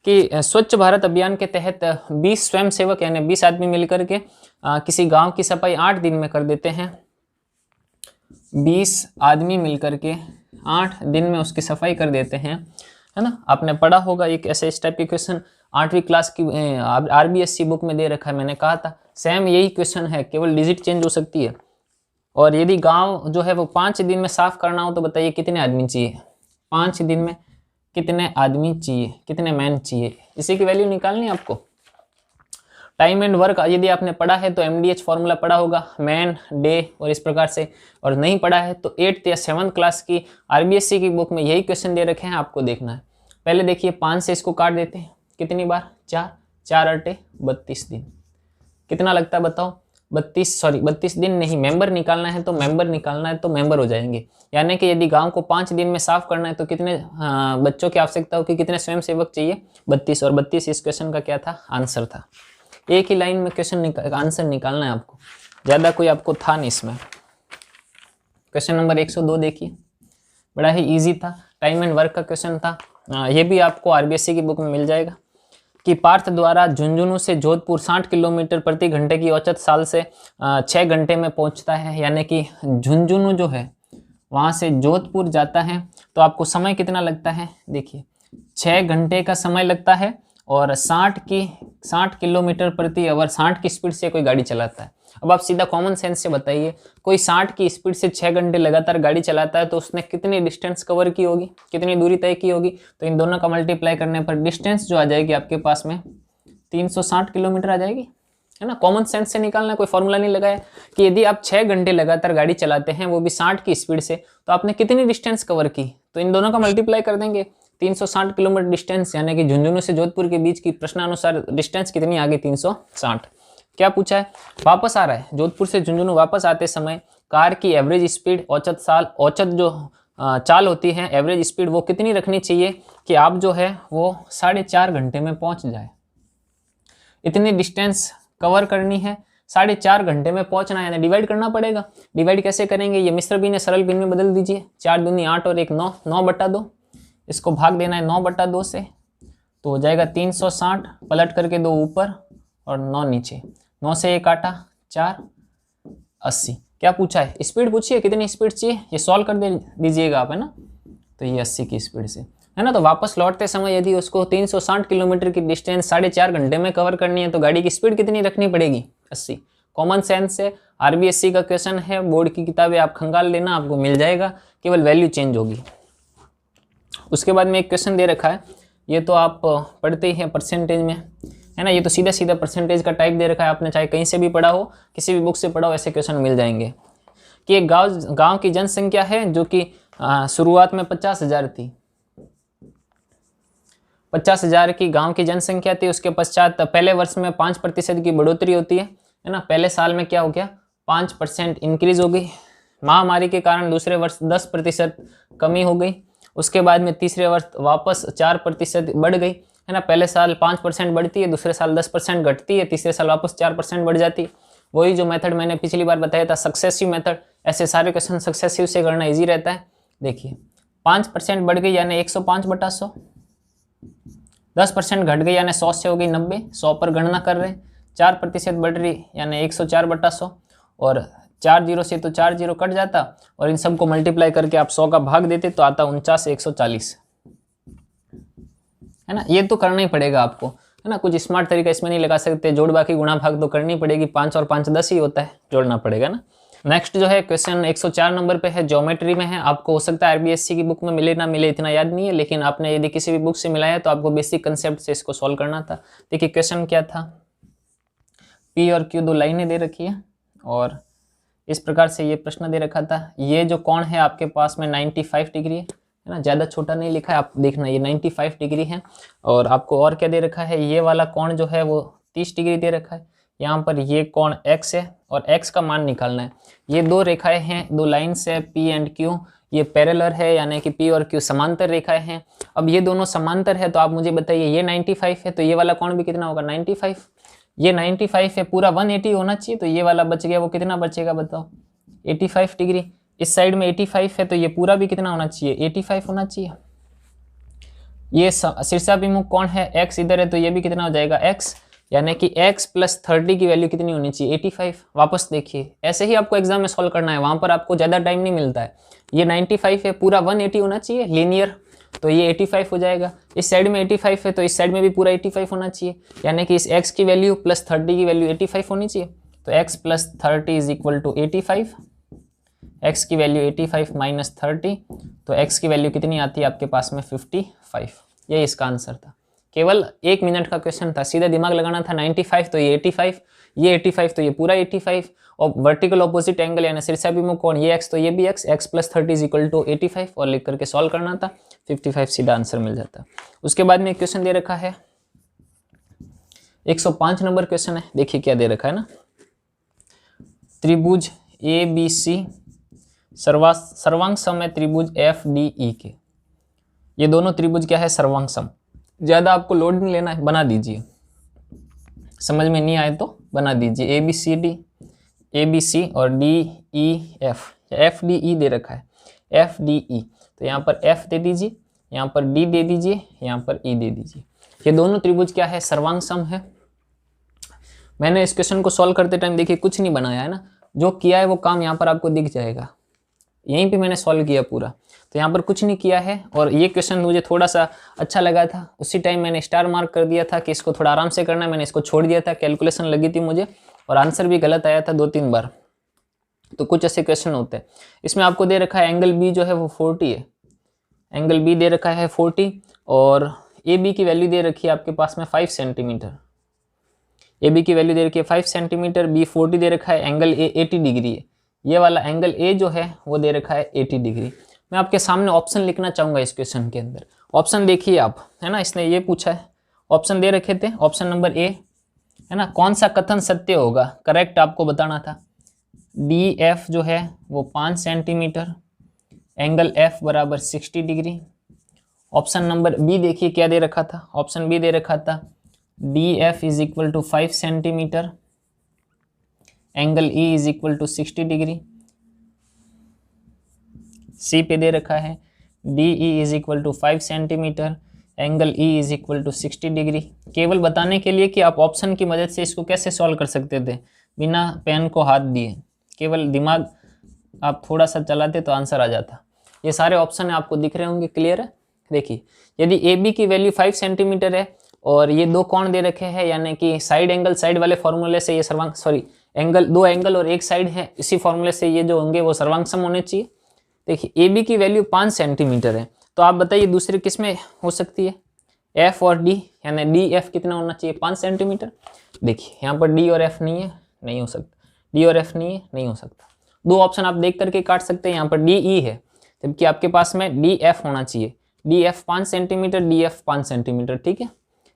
कि स्वच्छ भारत अभियान के तहत 20 स्वयंसेवक यानी 20 आदमी मिलकर के किसी गांव की सफाई 8 दिन में कर देते हैं। 20 आदमी मिलकर के 8 दिन में उसकी सफाई कर देते हैं, है ना। आपने पढ़ा होगा एक ऐसे इस टाइप की क्वेश्चन 8वीं क्लास की RBSC बुक में दे रखा है। मैंने कहा था सेम यही क्वेश्चन है, केवल डिजिट चेंज हो सकती है। और यदि गांव जो है वो 5 दिन में साफ करना हो तो बताइए कितने आदमी चाहिए? 5 दिन में कितने आदमी चाहिए, कितने मैन चाहिए? इसी की वैल्यू निकालनी है आपको। टाइम एंड वर्क यदि आपने पढ़ा है तो MDH फॉर्मूला पढ़ा होगा, मैन, डे और इस प्रकार से। और नहीं पढ़ा है तो 8th या 7th क्लास की RBSC की बुक में यही क्वेश्चन दे रखे हैं, आपको देखना है। पहले देखिए 5 से इसको काट देते हैं, कितनी बार? 4, 4 × 32 दिन। कितना लगता है बताओ? 32 दिन नहीं, मेंबर निकालना है तो मेंबर निकालना है तो मेंबर हो जाएंगे। यानी कि यदि गांव को 5 दिन में साफ करना है तो कितने बच्चों की आवश्यकता होगी, कितने स्वयंसेवक चाहिए? 32। और 32 इस क्वेश्चन का क्या था? आंसर था। एक ही लाइन में क्वेश्चन आंसर निकालना है आपको, ज़्यादा कोई आपको था नहीं इसमें। क्वेश्चन नंबर 102 देखिए, बड़ा ही ईजी था, टाइम एंड वर्क का क्वेश्चन था। ये भी आपको RBSC की बुक में मिल जाएगा कि पार्थ द्वारा झुंझुनू से जोधपुर 60 किलोमीटर प्रति घंटे की औसत साल से 6 घंटे में पहुंचता है। यानी कि झुंझुनू जो है वहाँ से जोधपुर जाता है तो आपको समय कितना लगता है? देखिए 6 घंटे का समय लगता है, और 60 किलोमीटर प्रति आवर 60 की स्पीड से कोई गाड़ी चलाता है। अब आप सीधा कॉमन सेंस से बताइए, कोई 60 की स्पीड से 6 घंटे लगातार गाड़ी चलाता है तो उसने कितनी डिस्टेंस कवर की होगी, कितनी दूरी तय की होगी? तो इन दोनों का मल्टीप्लाई करने पर डिस्टेंस जो आ जाएगी आपके पास में 360 किलोमीटर आ जाएगी, है ना। कॉमन सेंस से निकालना, कोई फॉर्मूला नहीं लगाया कि यदि आप 6 घंटे लगातार गाड़ी चलाते हैं वो भी 60 की स्पीड से, तो आपने कितनी डिस्टेंस कवर की? तो इन दोनों का मल्टीप्लाई कर देंगे। 360 किलोमीटर डिस्टेंस, यानी कि झुंझुनू से जोधपुर के बीच की प्रश्नानुसार डिस्टेंस कितनी आ गई? 360। क्या पूछा है? वापस आ रहा है, जोधपुर से झुंझुनू वापस आते समय कार की एवरेज स्पीड, औसत साल, औसत जो चाल होती है, एवरेज स्पीड, वो कितनी रखनी चाहिए कि आप जो है वो 4.5 घंटे में पहुंच जाए। इतनी डिस्टेंस कवर करनी है, 4.5 घंटे में पहुंचना है, यानी डिवाइड करना पड़ेगा। डिवाइड कैसे करेंगे, ये मिश्र भिन्न सरल भिन्न में बदल दीजिए। 4 दूनी 8 और 1 9, 9/2। इसको भाग देना है 9/2 से, तो हो जाएगा 360, पलट करके 2 ऊपर और 9 नीचे। 9 से 1 काटा, 4, 80। क्या पूछा है, स्पीड पूछिए, कितनी स्पीड चाहिए, ये सॉल्व कर दीजिएगा आप, है ना। तो ये 80 की स्पीड से, है ना। तो वापस लौटते समय यदि उसको 360 किलोमीटर की डिस्टेंस 4.5 घंटे में कवर करनी है तो गाड़ी की स्पीड कितनी रखनी पड़ेगी, 80। कॉमन सेंस है, आरबीएससी का क्वेश्चन है, बोर्ड की किताबें आप खंगाल लेना, आपको मिल जाएगा, केवल वैल्यू चेंज होगी। उसके बाद में एक क्वेश्चन दे रखा है, ये तो आप पढ़ते ही हैं परसेंटेज में, है ना। ये तो सीधा सीधा परसेंटेज का टाइप दे रखा है, आपने चाहे कहीं से भी पढ़ा हो, किसी भी बुक से पढ़ा हो, ऐसे क्वेश्चन मिल जाएंगे। कि एक गांव की जनसंख्या है जो कि शुरुआत में 50,000 थी, 50,000 की गांव की जनसंख्या थी। उसके पश्चात पहले वर्ष में 5% की बढ़ोतरी होती है ना। पहले साल में क्या हो गया, 5% इंक्रीज हो गई। महामारी के कारण दूसरे वर्ष 10% कमी हो गई। उसके बाद में तीसरे वर्ष वापस 4% बढ़ गई, है ना। पहले साल 5% बढ़ती है, दूसरे साल 10% घटती है, तीसरे साल वापस 4% बढ़ जाती है। वही जो मेथड मैंने पिछली बार बताया था, सक्सेसिव मेथड। ऐसे सारे क्वेश्चन सक्सेसिव से करना इजी रहता है। देखिए 5% बढ़ गई यानी 105/100, 10% घट गई यानी 100 से हो गई 90, 100 पर गणना कर रहे हैं। 4% बढ़ रही यानी 104/100, और 4 जीरो से तो 4 जीरो कट जाता, और इन सबको मल्टीप्लाई करके आप 100 का भाग देते तो आता 49/140, है ना। ये तो करना ही पड़ेगा आपको, है ना। कुछ स्मार्ट तरीका इसमें नहीं लगा सकते, जोड़ बाकी गुणा भाग तो करनी पड़ेगी। 5 और 5 10 ही होता है, जोड़ना पड़ेगा ना। नेक्स्ट जो है क्वेश्चन 104 नंबर पे है, ज्योमेट्री में है। आपको हो सकता है आरबीएससी की बुक में मिले ना मिले इतना याद नहीं है, लेकिन आपने यदि किसी भी बुक से मिलाया तो आपको बेसिक कंसेप्ट से इसको सॉल्व करना था। देखिए क्वेश्चन क्या था, पी और क्यू 2 लाइनें दे रखी है और इस प्रकार से ये प्रश्न दे रखा था। ये जो कोण है आपके पास में 95 डिग्री है ना, ज़्यादा छोटा नहीं लिखा है, आप देखना ये 95 डिग्री है। और आपको और क्या दे रखा है, ये वाला कोण जो है वो 30 डिग्री दे रखा है। यहाँ पर ये कोण x है और x का मान निकालना है। ये 2 रेखाएं हैं, 2 लाइन्स है P एंड Q, ये पैरेलल है यानी कि P और Q समांतर रेखाएं हैं। अब ये दोनों समांतर है तो आप मुझे बताइए, ये 95 है तो ये वाला कोण भी कितना होगा, 95। ये 95 है, पूरा 180 होना चाहिए, तो ये वाला बच गया, वो कितना बचेगा बताओ, 85 डिग्री। इस साइड में 85 है तो ये पूरा भी कितना होना चाहिए, 85 होना चाहिए। ये शीर्षाभिमुख कोण है, x इधर है तो ये भी कितना हो जाएगा, x, यानी कि x + 30 की वैल्यू कितनी होनी चाहिए, 85। वापस देखिए, ऐसे ही आपको एग्जाम में सॉल्व करना है, वहां पर आपको ज़्यादा टाइम नहीं मिलता है। ये 95 है, पूरा 180 होना चाहिए लीनियर, तो ये 85 हो जाएगा। इस साइड में 85 है तो इस साइड में भी पूरा 85 होना चाहिए, यानी कि इस x की वैल्यू + 30 की वैल्यू 85 होनी चाहिए। तो x + 30 = 85, x की वैल्यू 85 - 30, तो x की वैल्यू कितनी आती है आपके पास में, 55। ये इसका आंसर था। केवल 1 मिनट का क्वेश्चन था, सीधा दिमाग लगाना था। 95 तो ये 85, ये 85 तो ये पूरा 85, और वर्टिकल ऑपोजिट एंगल यानी शीर्षाभिमुख कोण ये x तो ये भी x, x + 30 = 85, और लिख करके सॉल्व करना था, 55 सीधा आंसर मिल जाता। उसके बाद में एक क्वेश्चन दे रखा है, 105 नंबर क्वेश्चन है। देखिए क्या दे रखा है ना, त्रिभुज ABC सर्वांग सम है त्रिभुज FDE के। ये दोनों त्रिभुज क्या है, सर्वांग सम। ज़्यादा आपको लोड नहीं लेना है, बना दीजिए, समझ में नहीं आए तो बना दीजिए। ABCD, ABC और DEF, FDE दे रखा है, FDE, तो यहाँ पर F दे दीजिए, यहाँ पर D दे दीजिए, यहाँ पर E दे दीजिए। ये दोनों त्रिभुज क्या है, सर्वांग सम है। मैंने इस क्वेश्चन को सॉल्व करते टाइम देखिए कुछ नहीं बनाया है ना, जो किया है वो काम यहाँ पर आपको दिख जाएगा, यहीं पे मैंने सॉल्व किया पूरा, तो यहाँ पर कुछ नहीं किया है। और ये क्वेश्चन मुझे थोड़ा सा अच्छा लगा था, उसी टाइम मैंने स्टार मार्क कर दिया था कि इसको थोड़ा आराम से करना है, मैंने इसको छोड़ दिया था, कैलकुलेशन लगी थी मुझे और आंसर भी गलत आया था 2-3 बार। तो कुछ ऐसे क्वेश्चन होते हैं। इसमें आपको दे रखा है एंगल बी जो है वो 40 है, एंगल बी दे रखा है 40, और ए बी की वैल्यू दे रखी है आपके पास में 5 सेंटीमीटर। ए बी की वैल्यू दे रखी है 5 सेंटीमीटर, बी 40 दे रखा है, एंगल ए 80 डिग्री है। ये वाला एंगल ए जो है वो दे रखा है 80 डिग्री। मैं आपके सामने ऑप्शन लिखना चाहूँगा इस क्वेश्चन के अंदर। ऑप्शन देखिए आप, है ना, इसने ये पूछा है, ऑप्शन दे रखे थे, ऑप्शन नंबर ए, है ना, कौन सा कथन सत्य होगा, करेक्ट आपको बताना था। DF जो है वो 5 सेंटीमीटर, एंगल एफ बराबर 60 डिग्री। ऑप्शन नंबर बी देखिए क्या दे रखा था, ऑप्शन बी दे रखा था D F is equal to 5 centimetre, angle E is equal to 60 degree. C पे दे रखा है D E is equal to 5 centimetre, angle E is equal to 60 degree. केवल बताने के लिए कि आप ऑप्शन की मदद से इसको कैसे सॉल्व कर सकते थे बिना पेन को हाथ दिए, केवल दिमाग आप थोड़ा सा चलाते तो आंसर आ जाता। ये सारे ऑप्शन आपको दिख रहे होंगे, क्लियर है। देखिए यदि ए बी की वैल्यू 5 सेंटीमीटर है और ये दो कोण दे रखे हैं, यानी कि साइड एंगल साइड वाले फॉर्मूले से ये सर्वांग एंगल, दो एंगल और एक साइड है, इसी फॉर्मूले से ये जो होंगे वो सर्वांग सम होने चाहिए। देखिए ए बी की वैल्यू 5 सेंटीमीटर है, तो आप बताइए दूसरी किस में हो सकती है, एफ और डी, यानी डी एफ कितना होना चाहिए 5 सेंटीमीटर। देखिए यहाँ पर डी और एफ नहीं है, नहीं हो सकता, डी और एफ नहीं है, नहीं हो सकता। दो ऑप्शन आप देख करके काट सकते हैं, यहाँ पर डी ई है जबकि आपके पास में डी एफ होना चाहिए, D F 5 centimetre, D F 5 centimetre, ठीक है।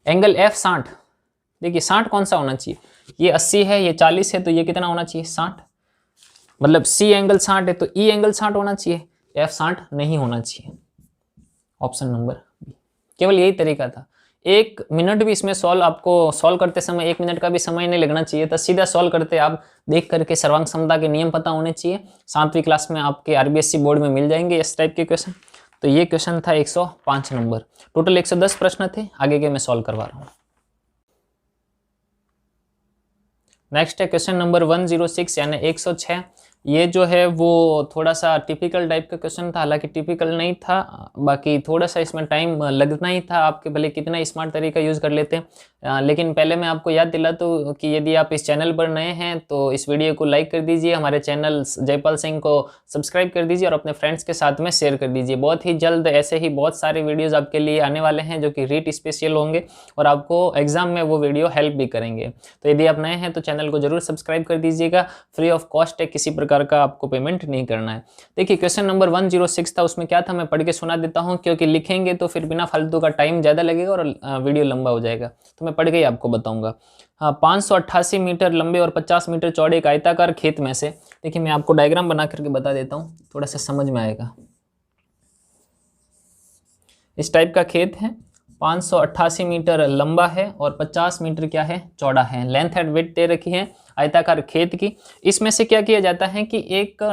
एंगल एफ 60, देखिए 60 कौन सा होना चाहिए, ये 80 है, ये 40 है, तो ये कितना होना चाहिए 60, मतलब सी एंगल 60 है तो ई एंगल 60 होना चाहिए, एफ 60 नहीं होना चाहिए। ऑप्शन नंबर बी, केवल यही तरीका था। 1 मिनट भी इसमें आपको सॉल्व करते समय 1 मिनट का भी समय नहीं लगना चाहिए था, सीधा सॉल्व करते आप देख करके सर्वांग समता के नियम पता होने चाहिए। 7वीं क्लास में आपके आरबीएससी बोर्ड में मिल जाएंगे इस टाइप के क्वेश्चन। तो ये क्वेश्चन था 105 नंबर, टोटल 110 प्रश्न थे, आगे के मैं सॉल्व करवा रहा हूँ। नेक्स्ट है क्वेश्चन नंबर 106 यानी 106। ये जो है वो थोड़ा सा टिपिकल टाइप का क्वेश्चन था, हालांकि टिपिकल नहीं था, बाकी थोड़ा सा इसमें टाइम लगना ही था, आपके भले कितना स्मार्ट तरीका यूज़ कर लेते हैं। लेकिन पहले मैं आपको याद दिलाता हूँ कि यदि आप इस चैनल पर नए हैं तो इस वीडियो को लाइक कर दीजिए, हमारे चैनल जयपाल सिंह को सब्सक्राइब कर दीजिए और अपने फ्रेंड्स के साथ में शेयर कर दीजिए। बहुत ही जल्द ऐसे ही बहुत सारे वीडियोज़ आपके लिए आने वाले हैं जो कि रीट स्पेशल होंगे और आपको एग्जाम में वो वीडियो हेल्प भी करेंगे। तो यदि आप नए हैं तो चैनल को जरूर सब्सक्राइब कर दीजिएगा, फ्री ऑफ कॉस्ट है, किसी प्रकार का आपको पेमेंट नहीं करना है। देखिए क्वेश्चन नंबर 106 था, उसमें क्या था मैं पढ़ के सुना देता हूं, क्योंकि लिखेंगे तो फिर बिना फालतू का टाइम ज़्यादा लगेगा और वीडियो लंबा हो जाएगा, तो मैं पढ़ के ही आपको बताऊंगा। हाँ, 588 मीटर लंबे और 50 मीटर चौड़े एक आयताकार खेत में से, देखिए मैं आपको डायग्राम बना करके बता देता हूँ, थोड़ा सा समझ में आएगा। इस टाइप का खेत है, 588 मीटर लंबा है और 50 मीटर क्या है चौड़ा है, लेंथ एंड विड्थ दे रखी है आयताकार खेत की। इसमें से क्या किया जाता है कि एक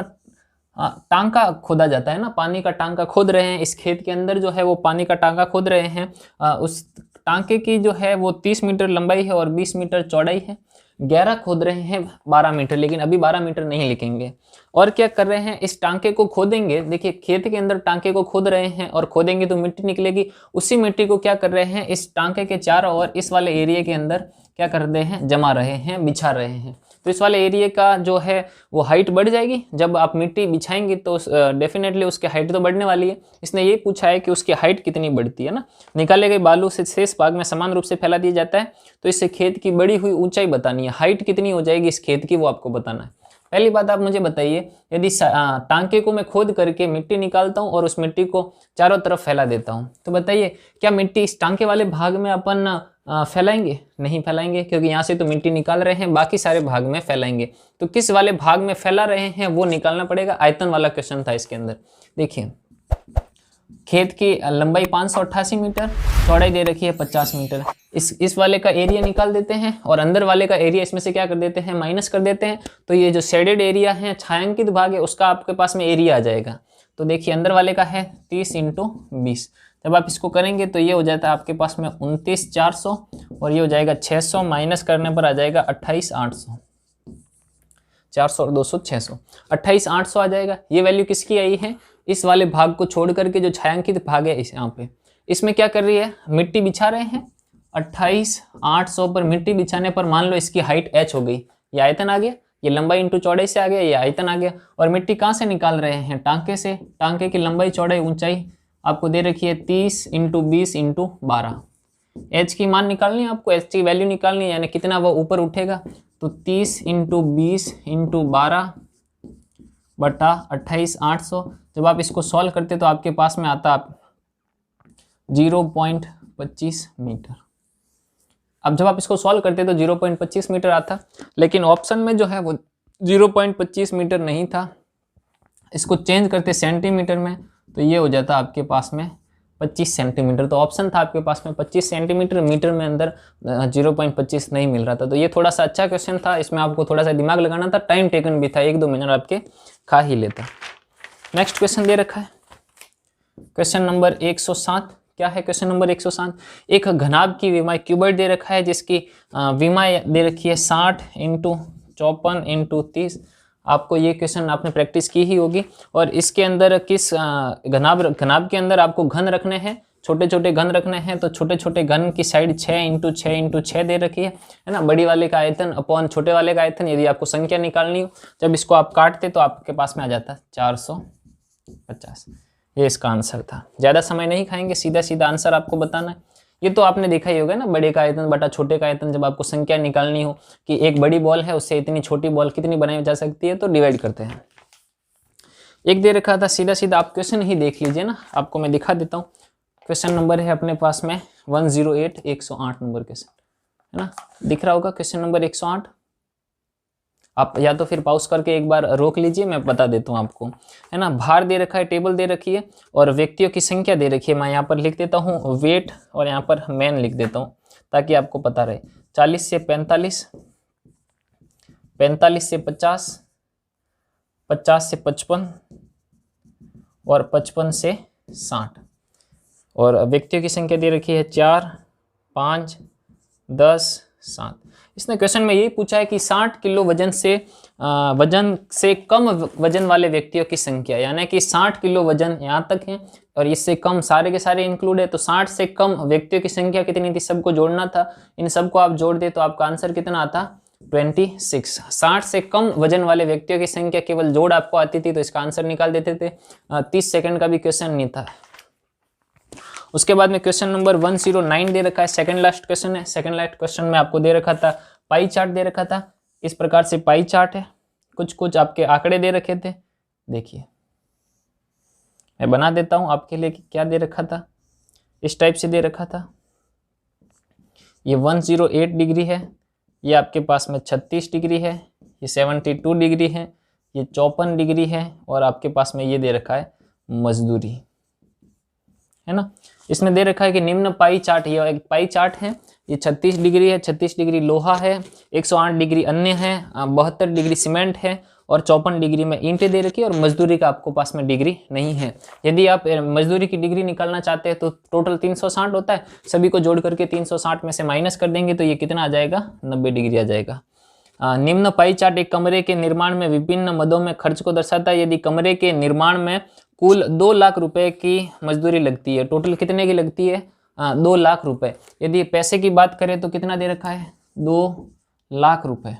टांका खोदा जाता है ना, पानी का टांका खोद रहे हैं इस खेत के अंदर, जो है वो पानी का टांका खोद रहे हैं। उस टांके की जो है वो 30 मीटर लंबाई है और 20 मीटर चौड़ाई है। गहरा खोद रहे हैं 12 मीटर, लेकिन अभी 12 मीटर नहीं लिखेंगे। और क्या कर रहे हैं, इस टांके को खोदेंगे, देखिए खेत के अंदर टांके को खोद रहे हैं और खोदेंगे तो मिट्टी निकलेगी, उसी मिट्टी को क्या कर रहे हैं इस टांके के चारों ओर इस वाले एरिया के अंदर क्या कर रहे हैं, जमा रहे हैं, बिछा रहे हैं। तो इस वाले एरिया का जो है वो हाइट बढ़ जाएगी, जब आप मिट्टी बिछाएंगे तो डेफिनेटली उसकी हाइट तो बढ़ने वाली है। इसने ये पूछा है कि उसकी हाइट कितनी बढ़ती है ना, निकाले गए बालू से शेष भाग में समान रूप से फैला दिया जाता है, तो इससे खेत की बढ़ी हुई ऊंचाई बतानी है, हाइट कितनी हो जाएगी इस खेत की वो आपको बताना है। पहली बात आप मुझे बताइए, यदि टांके को मैं खोद करके मिट्टी निकालता हूं और उस मिट्टी को चारों तरफ फैला देता हूं, तो बताइए क्या मिट्टी इस टांके वाले भाग में अपन फैलाएंगे? नहीं फैलाएंगे, क्योंकि यहाँ से तो मिट्टी निकाल रहे हैं, बाकी सारे भाग में फैलाएंगे। तो किस वाले भाग में फैला रहे हैं वो निकालना पड़ेगा। आयतन वाला क्वेश्चन था इसके अंदर। देखिए खेत की लंबाई 588 मीटर, चौड़ाई दे रखी है 50 मीटर। इस वाले का एरिया निकाल देते हैं और अंदर वाले का एरिया इसमें से क्या कर देते हैं, माइनस कर देते हैं। तो ये जो शेडेड एरिया है, छायांकित भाग है, उसका आपके पास में एरिया आ जाएगा। तो देखिए अंदर वाले का है 30 × 20, जब आप इसको करेंगे तो ये हो जाता है आपके पास में 29,400 और ये हो जाएगा 600, माइनस करने पर आ जाएगा 28,800। 400 और 200 600, 28,800 आ जाएगा। ये वैल्यू किसकी आई है, इस वाले भाग को छोड़ करके जो छायांकित भाग है इस यहाँ पे, इसमें क्या कर रही है, मिट्टी बिछा रहे हैं। 28,800 पर मिट्टी बिछाने पर मान लो इसकी हाइट h हो गई, ये आयतन आ गया, ये लंबाई इंटू चौड़ाई से आ गया, ये आयतन आ गया। और मिट्टी कहाँ से निकाल रहे हैं, टांके से। टांके की लंबाई चौड़ाई ऊंचाई आपको दे रखी है 30 × 20 × 12। h की मान निकालनी है आपको, h की वैल्यू निकालनी है, यानी कितना वो ऊपर उठेगा। तो 30 × 20 × 12 बटा 28,800। जब आप इसको सॉल्व करते तो आपके पास में आता 0.25 मीटर। अब जब आप इसको सॉल्व करते तो 0.25 मीटर आता, लेकिन ऑप्शन में जो है वो 0.25 मीटर नहीं था। इसको चेंज करते सेंटीमीटर में तो ये हो जाता आपके पास में 25 सेंटीमीटर। तो ऑप्शन था आपके पास में 25 सेंटीमीटर, मीटर में अंदर 0.25 नहीं मिल रहा था। तो ये थोड़ा सा अच्छा क्वेश्चन था, इसमें आपको थोड़ा सा दिमाग लगाना था, टाइम टेकन भी था, 1-2 मिनट आपके खा ही लेता। नेक्स्ट क्वेश्चन दे रखा है क्वेश्चन नंबर 107। क्या है क्वेश्चन नंबर 107? एक घनाभ की विमाएं क्यूबॉइड दे रखा है जिसकी विमाएं दे रखी है 60 × 54 × 30। आपको ये क्वेश्चन आपने प्रैक्टिस की ही होगी। और इसके अंदर किस घनाभ के अंदर आपको घन रखने हैं, छोटे छोटे घन रखने हैं। तो छोटे छोटे घन की साइड 6 × 6 × 6 दे रखी है ना। बड़ी वाले का आयतन अपॉन छोटे वाले का आयतन, यदि आपको संख्या निकालनी हो, जब इसको आप काटते तो आपके पास में आ जाता 450। ये इसका आंसर था। ज़्यादा समय नहीं खाएंगे, सीधा सीधा आंसर आपको बताना है। ये तो आपने देखा ही होगा ना, बड़े का आयतन बटा छोटे का आयतन। जब आपको संख्या निकालनी हो कि एक बड़ी बॉल है उससे इतनी छोटी बॉल कितनी बनाई जा सकती है, तो डिवाइड करते हैं। एक दे रखा था, सीधा सीधा आप क्वेश्चन ही देख लीजिए ना, आपको मैं दिखा देता हूँ। क्वेश्चन नंबर है अपने पास में 108, 108 नंबर क्वेश्चन है ना, दिख रहा होगा क्वेश्चन नंबर 108। आप या तो फिर पॉज करके एक बार रोक लीजिए, मैं बता देता हूँ आपको, है ना। भार दे रखा है, टेबल दे रखी है और व्यक्तियों की संख्या दे रखी है। मैं यहाँ पर लिख देता हूँ वेट और यहाँ पर मैन लिख देता हूँ ताकि आपको पता रहे। 40 से 45, 45 से 50, 50 से 55 और 55 से 60। और व्यक्तियों की संख्या दे रखी है 4, 5, 10, 7। इसने क्वेश्चन में यही पूछा है कि 60 किलो वजन से कम वजन वाले व्यक्तियों की संख्या, यानी कि 60 किलो वजन यहाँ तक है और इससे कम सारे के सारे इंक्लूड है। तो 60 से कम व्यक्तियों की संख्या कितनी थी, सबको जोड़ना था। इन सबको आप जोड़ दे तो आपका आंसर कितना आता, 26। 60 से कम वजन वाले व्यक्तियों की संख्या केवल जोड़ आपको आती थी तो इसका आंसर निकाल देते थे। 30 सेकंड का भी क्वेश्चन नहीं था। उसके बाद में क्वेश्चन नंबर 109 दे रखा है, सेकंड लास्ट क्वेश्चन है। सेकंड लास्ट क्वेश्चन में आपको दे रखा था पाई चार्ट दे रखा था। इस प्रकार से पाई चार्ट है, कुछ कुछ आपके आंकड़े दे रखे थे। देखिए मैं बना देता हूं आपके लिए कि क्या दे रखा था। इस टाइप से दे रखा था। ये 108 डिग्री है, ये आपके पास में 36 डिग्री है, ये 72 डिग्री है, ये 54 डिग्री है और आपके पास में ये दे रखा है मजदूरी, है ना। इसमें दे रखा है कि निम्न पाई चार्ट, ये एक पाई चार्ट है। ये 36 डिग्री है, 36 डिग्री लोहा है, 108 डिग्री अन्य है, 72 डिग्री सीमेंट है और 54 डिग्री में ईंटें दे रखी है और मजदूरी का आपको पास में डिग्री नहीं है। यदि आप मजदूरी की डिग्री निकालना चाहते हैं तो टोटल 360 होता है, सभी को जोड़ करके 360 में से माइनस कर देंगे तो ये कितना आ जाएगा, 90 डिग्री आ जाएगा। निम्न पाई चार्ट एक कमरे के निर्माण में विभिन्न मदों में खर्च को दर्शाता है। यदि कमरे के निर्माण में कुल 2 लाख रुपए की मजदूरी लगती है, टोटल कितने की लगती है, 2 लाख रुपए। यदि पैसे की बात करें तो कितना दे रखा है, 2 लाख रुपए,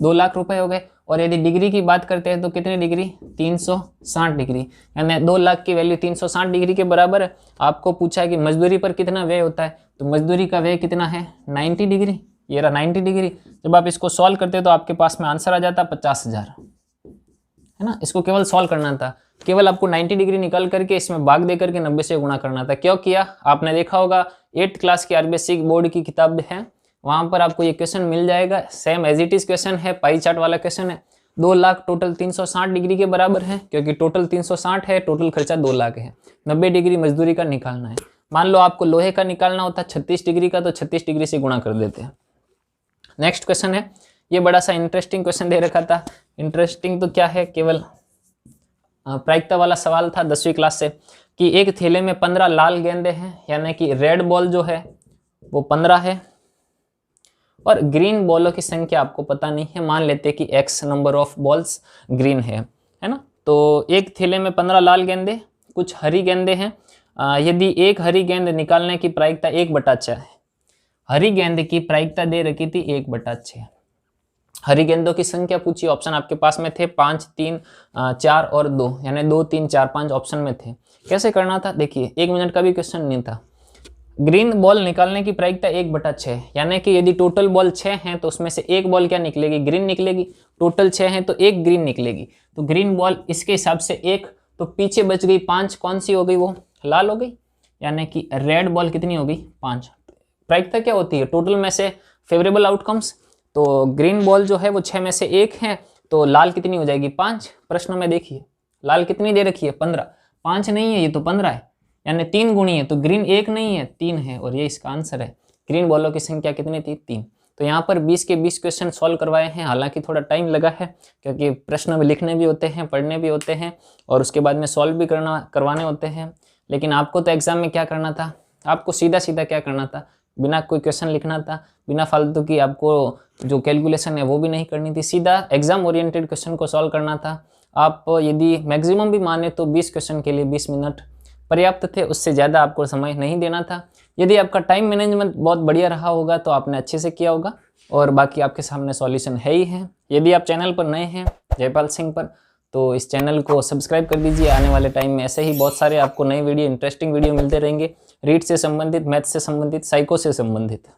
2 लाख रुपए हो गए। और यदि डिग्री की बात करते हैं तो कितने डिग्री, 360 डिग्री, यानी 2 लाख की वैल्यू 360 डिग्री के बराबर है। आपको पूछा है कि मजदूरी पर कितना व्यय होता है, तो मजदूरी का व्यय कितना है, 90 डिग्री। ये रहा 90 डिग्री। जब आप इसको सॉल्व करते तो आपके पास में आंसर आ जाता 50,000, है ना। इसको केवल सॉल्व करना था, केवल आपको 90 डिग्री निकाल करके इसमें भाग दे करके 90 से गुणा करना था। क्यों किया, आपने देखा होगा 8th क्लास की आरबीएससी बोर्ड की किताब है, वहां पर आपको ये क्वेश्चन मिल जाएगा। Same as it is question है, पाई चार्ट वाला क्वेश्चन है। 2 लाख टोटल 360 डिग्री के बराबर है, क्योंकि टोटल 360 है, टोटल खर्चा 2 लाख है। 90 डिग्री मजदूरी का निकालना है। मान लो आपको लोहे का निकालना होता 36 डिग्री का, तो 36 डिग्री से गुणा कर देते हैं। नेक्स्ट क्वेश्चन है, ये बड़ा सा इंटरेस्टिंग क्वेश्चन दे रखा था। इंटरेस्टिंग तो क्या है, केवल प्रायिकता वाला सवाल था 10वीं क्लास से, कि एक थैले में 15 लाल गेंदे हैं, यानी कि रेड बॉल जो है वो 15 है और ग्रीन बॉलों की संख्या आपको पता नहीं है। मान लेते कि x number of balls green है ना। तो एक थैले में 15 लाल गेंदे, कुछ हरी गेंदे हैं। यदि एक हरी गेंद निकालने की प्रायिकता 1/6 है, हरी गेंद की प्रायिकता दे रखी थी 1/6। हरी गेंदों की संख्या पूछी, ऑप्शन आपके पास में थे 5, 3, 4 और 2, यानी 2, 3, 4, 5 ऑप्शन में थे। कैसे करना था, देखिए 1 मिनट का भी क्वेश्चन नहीं था। ग्रीन बॉल निकालने की प्रायिकता 1/6, यानी कि यदि टोटल बॉल 6 हैं तो उसमें से एक बॉल क्या निकलेगी, ग्रीन निकलेगी। टोटल 6 हैं तो एक ग्रीन निकलेगी, तो ग्रीन बॉल इसके हिसाब से 1, तो पीछे बच गई 5, कौन सी हो गई, वो लाल हो गई, यानी कि रेड बॉल कितनी हो गई, 5। प्रायिकता क्या होती है, टोटल में से फेवरेबल आउटकम्स। तो ग्रीन बॉल जो है वो 6 में से 1 है, तो लाल कितनी हो जाएगी 5। प्रश्न में देखिए लाल कितनी दे रखी है 15, 5 नहीं है ये तो 15 है, यानी 3 गुणी है, तो ग्रीन 1 नहीं है 3 है, और ये इसका आंसर है। ग्रीन बॉलों की संख्या कितनी थी 3। तो यहाँ पर 20 के 20 क्वेश्चन सॉल्व करवाए हैं, हालांकि थोड़ा टाइम लगा है क्योंकि प्रश्न में लिखने भी होते हैं, पढ़ने भी होते हैं और उसके बाद में सॉल्व भी करवाने होते हैं। लेकिन आपको तो एग्जाम में क्या करना था, आपको सीधा सीधा क्या करना था, बिना कोई क्वेश्चन लिखना था, बिना फालतू की आपको जो कैलकुलेशन है वो भी नहीं करनी थी, सीधा एग्जाम ओरिएंटेड क्वेश्चन को सॉल्व करना था। आप यदि मैक्सिमम भी माने तो 20 क्वेश्चन के लिए 20 मिनट पर्याप्त थे, उससे ज़्यादा आपको समय नहीं देना था। यदि आपका टाइम मैनेजमेंट बहुत बढ़िया रहा होगा तो आपने अच्छे से किया होगा, और बाकी आपके सामने सॉल्यूशन है ही है। यदि आप चैनल पर नए हैं जयपाल सिंह पर, तो इस चैनल को सब्सक्राइब कर दीजिए। आने वाले टाइम में ऐसे ही बहुत सारे आपको नए वीडियो, इंटरेस्टिंग वीडियो मिलते रहेंगे, रीड से संबंधित, मैथ से संबंधित, साइको से संबंधित।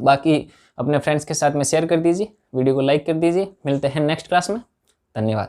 बाकी अपने फ्रेंड्स के साथ में शेयर कर दीजिए, वीडियो को लाइक कर दीजिए। मिलते हैं नेक्स्ट क्लास में, धन्यवाद।